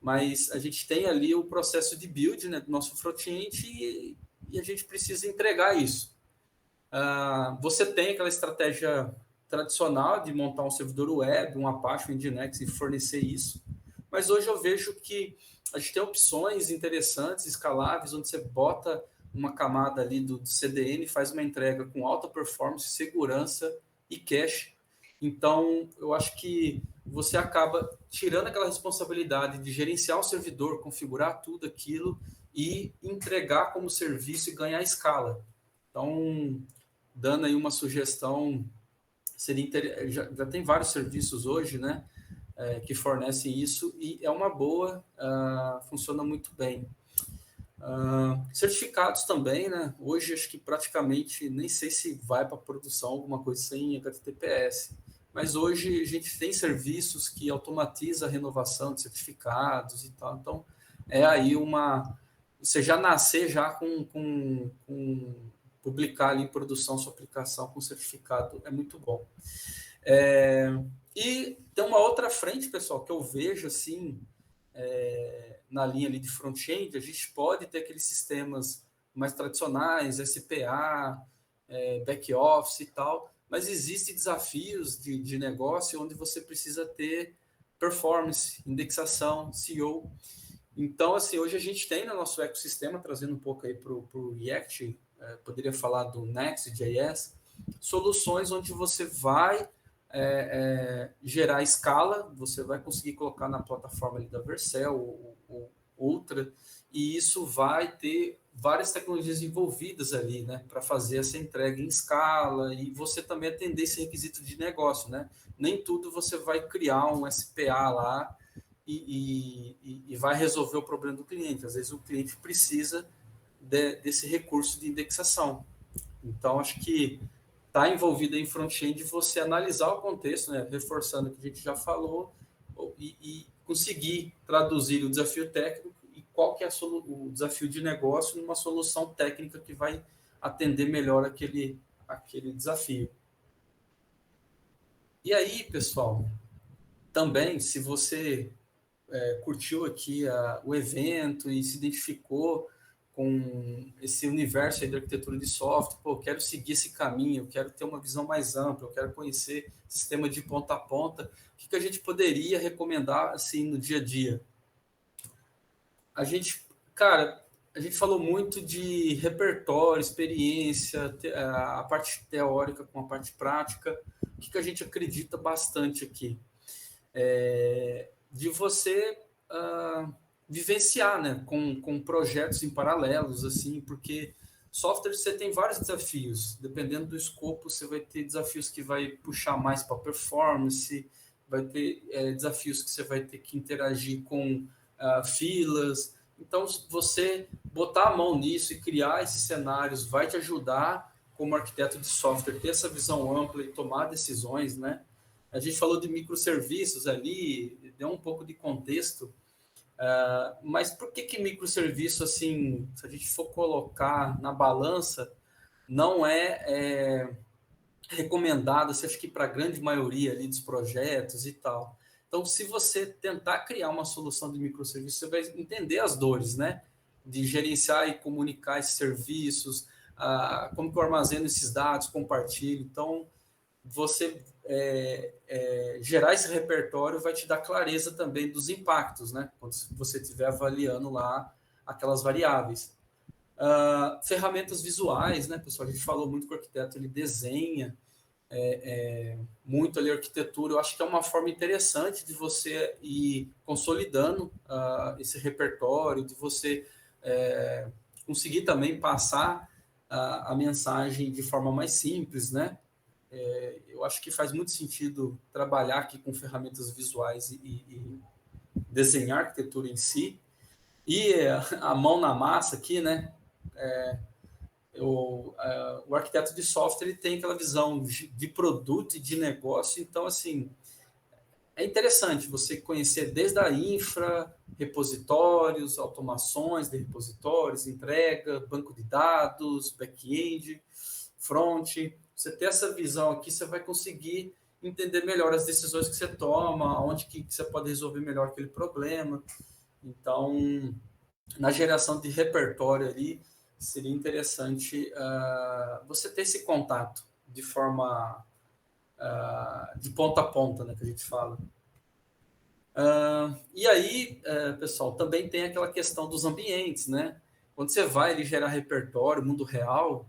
mas a gente tem ali o processo de build, né, do nosso front-end e a gente precisa entregar isso. Você tem aquela estratégia tradicional de montar um servidor web, um Apache, um Nginx e fornecer isso, mas hoje eu vejo que a gente tem opções interessantes, escaláveis, onde você bota uma camada ali do CDN, faz uma entrega com alta performance, segurança e cache. Então, eu acho que você acaba tirando aquela responsabilidade de gerenciar o servidor, configurar tudo aquilo e entregar como serviço e ganhar escala. Então, dando aí uma sugestão, já tem vários serviços hoje, né, que fornecem isso e é uma boa, funciona muito bem. Certificados também, né? Hoje acho que praticamente nem sei se vai para produção alguma coisa sem HTTPS, mas hoje a gente tem serviços que automatiza a renovação de certificados e tal, então aí você já nascer já com publicar ali em produção sua aplicação com certificado é muito bom. E tem uma outra frente, pessoal, que eu vejo assim, na linha ali de front-end, a gente pode ter aqueles sistemas mais tradicionais, SPA, back-office e tal, mas existem desafios de negócio onde você precisa ter performance, indexação, SEO. Então, assim, hoje a gente tem no nosso ecossistema, trazendo um pouco aí para o React, poderia falar do Next.js, soluções onde você vai gerar escala, você vai conseguir colocar na plataforma ali da Vercel ou outra, e isso vai ter várias tecnologias envolvidas ali, né, para fazer essa entrega em escala e você também atender esse requisito de negócio, né? Nem tudo você vai criar um SPA lá e vai resolver o problema do cliente. Às vezes o cliente precisa desse recurso de indexação. Então, acho que está envolvido em front-end você analisar o contexto, né, reforçando o que a gente já falou, e conseguir traduzir o desafio técnico e qual que é o desafio de negócio numa solução técnica que vai atender melhor aquele desafio. E aí, pessoal, também, se você curtiu aqui o evento e se identificou com esse universo aí da arquitetura de software, pô, eu quero seguir esse caminho, eu quero ter uma visão mais ampla, eu quero conhecer sistema de ponta a ponta, o que a gente poderia recomendar assim no dia a dia? A gente falou muito de repertório, experiência, a parte teórica com a parte prática. O que a gente acredita bastante aqui? De você vivenciar, né, com projetos em paralelos, assim, porque software você tem vários desafios, dependendo do escopo, você vai ter desafios que vai puxar mais para performance, vai ter desafios que você vai ter que interagir com filas. Então, você botar a mão nisso e criar esses cenários vai te ajudar, como arquiteto de software, ter essa visão ampla e tomar decisões, né? A gente falou de microserviços ali, deu um pouco de contexto, mas por que microserviço, assim, se a gente for colocar na balança, não é recomendado, você acha que para a grande maioria ali dos projetos e tal. Então, se você tentar criar uma solução de microserviço, você vai entender as dores, né? De gerenciar e comunicar esses serviços, como que eu armazeno esses dados, compartilho. Então, você gerar esse repertório vai te dar clareza também dos impactos, né? Quando você estiver avaliando lá aquelas variáveis. Ferramentas visuais, né, pessoal? A gente falou muito que o arquiteto ele desenha muito ali a arquitetura. Eu acho que é uma forma interessante de você ir consolidando esse repertório, de você conseguir também passar a mensagem de forma mais simples, né? Eu acho que faz muito sentido trabalhar aqui com ferramentas visuais e desenhar a arquitetura em si. E a mão na massa aqui, né? O arquiteto de software ele tem aquela visão de produto e de negócio. Então, assim, é interessante você conhecer desde a infra, repositórios, automações de repositórios, entrega, banco de dados, back-end, front. Você ter essa visão aqui, você vai conseguir entender melhor as decisões que você toma, onde que você pode resolver melhor aquele problema. Então, na geração de repertório ali, seria interessante você ter esse contato de forma de ponta a ponta, né, que a gente fala. E aí, pessoal, também tem aquela questão dos ambientes, né? Quando você vai ali, gerar repertório, mundo real,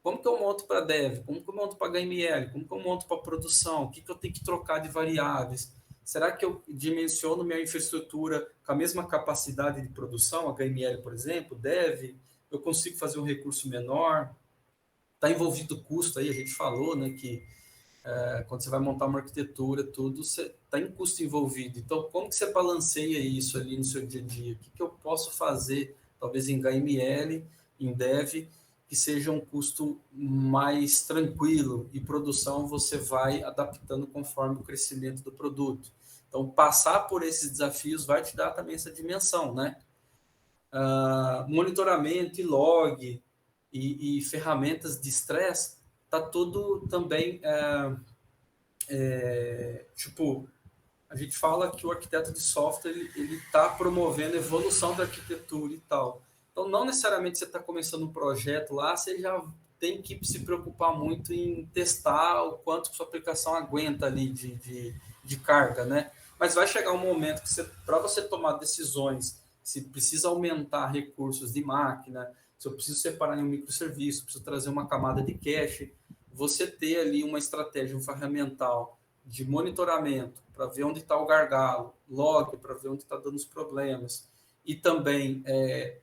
como que eu monto para dev? Como que eu monto para HML? Como que eu monto para produção? O que eu tenho que trocar de variáveis? Será que eu dimensiono minha infraestrutura com a mesma capacidade de produção, HML, por exemplo, dev? Eu consigo fazer um recurso menor? Está envolvido custo aí, a gente falou, né, que quando você vai montar uma arquitetura, tudo, está em custo envolvido. Então, como que você balanceia isso ali no seu dia a dia? O que eu posso fazer, talvez em HML, em dev, que seja um custo mais tranquilo, e produção você vai adaptando conforme o crescimento do produto. Então, passar por esses desafios vai te dar também essa dimensão, né? Monitoramento e log e ferramentas de estresse, está tudo também... tipo, a gente fala que o arquiteto de software ele está promovendo a evolução da arquitetura e tal. Então, não necessariamente você está começando um projeto lá, você já tem que se preocupar muito em testar o quanto sua aplicação aguenta ali de carga, né? Mas vai chegar um momento que para você tomar decisões, se precisa aumentar recursos de máquina, se eu preciso separar em um microserviço, preciso trazer uma camada de cache, você ter ali uma estratégia, um ferramental de monitoramento para ver onde está o gargalo, log para ver onde está dando os problemas, e também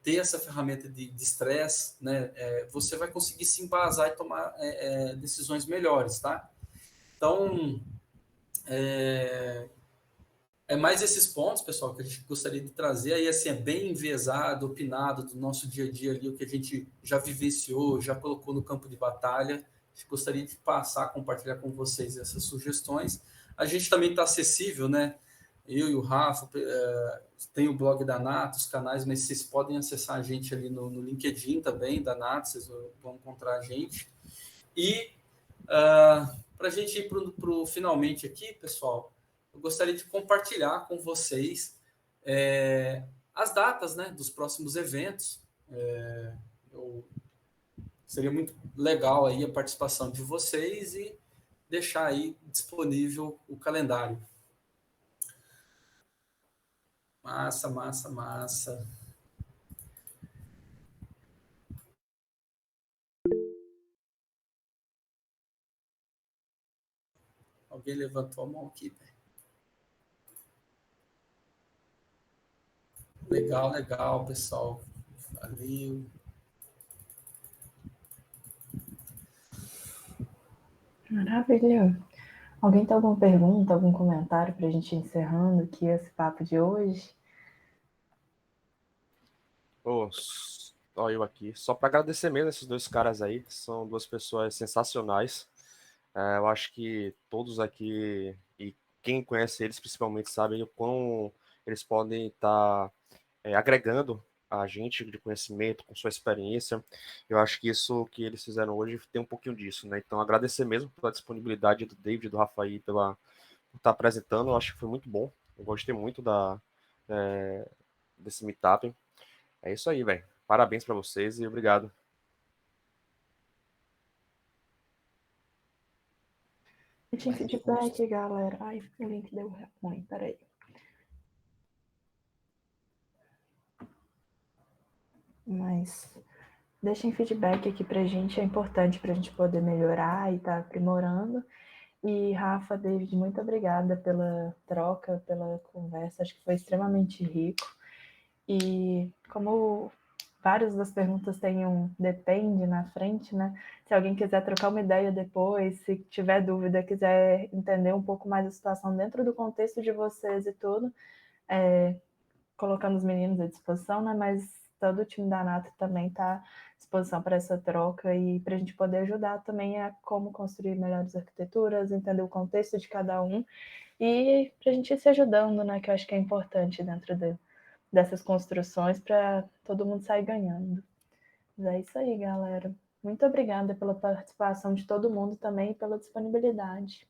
ter essa ferramenta de estresse, né, você vai conseguir se embasar e tomar decisões melhores, tá? Então, mais esses pontos, pessoal, que a gente gostaria de trazer, aí assim, é bem enviesado, opinado do nosso dia a dia ali, o que a gente já vivenciou, já colocou no campo de batalha. A gente gostaria de passar, compartilhar com vocês essas sugestões. A gente também está acessível, né? Eu e o Rafa, tem o blog da Nato, os canais, mas vocês podem acessar a gente ali no LinkedIn também, da Nato, vocês vão encontrar a gente. E para a gente ir para o finalmente aqui, pessoal, eu gostaria de compartilhar com vocês as datas, né, dos próximos eventos. Seria muito legal aí a participação de vocês e deixar aí disponível o calendário. Massa, massa, massa. Alguém levantou a mão aqui, né? Legal, legal, pessoal. Valeu. Maravilha. Alguém tem alguma pergunta, algum comentário para a gente ir encerrando aqui esse papo de hoje? Olha eu aqui. Só para agradecer mesmo esses dois caras aí. São duas pessoas sensacionais. Eu acho que todos aqui, e quem conhece eles principalmente, sabe o quão eles podem estar agregando a gente de conhecimento, com sua experiência. Eu acho que isso que eles fizeram hoje tem um pouquinho disso, né? Então, agradecer mesmo pela disponibilidade do David e do Rafael por estar apresentando. Eu acho que foi muito bom. Eu gostei muito desse meetup. É isso aí, velho. Parabéns para vocês e obrigado. Deixem feedback, galera. Ai, o link deu ruim, peraí. Mas deixem feedback aqui pra gente, é importante pra gente poder melhorar e tá aprimorando. E Rafa, David, muito obrigada pela troca, pela conversa, acho que foi extremamente rico. E como várias das perguntas têm um depende na frente, né? Se alguém quiser trocar uma ideia depois, se tiver dúvida, quiser entender um pouco mais a situação dentro do contexto de vocês e tudo, colocando os meninos à disposição, né? Mas todo o time da Nato também está à disposição para essa troca e para a gente poder ajudar também a como construir melhores arquiteturas, entender o contexto de cada um e para a gente ir se ajudando, né? Que eu acho que é importante dentro dessas construções para todo mundo sair ganhando. Mas é isso aí, galera. Muito obrigada pela participação de todo mundo também e pela disponibilidade.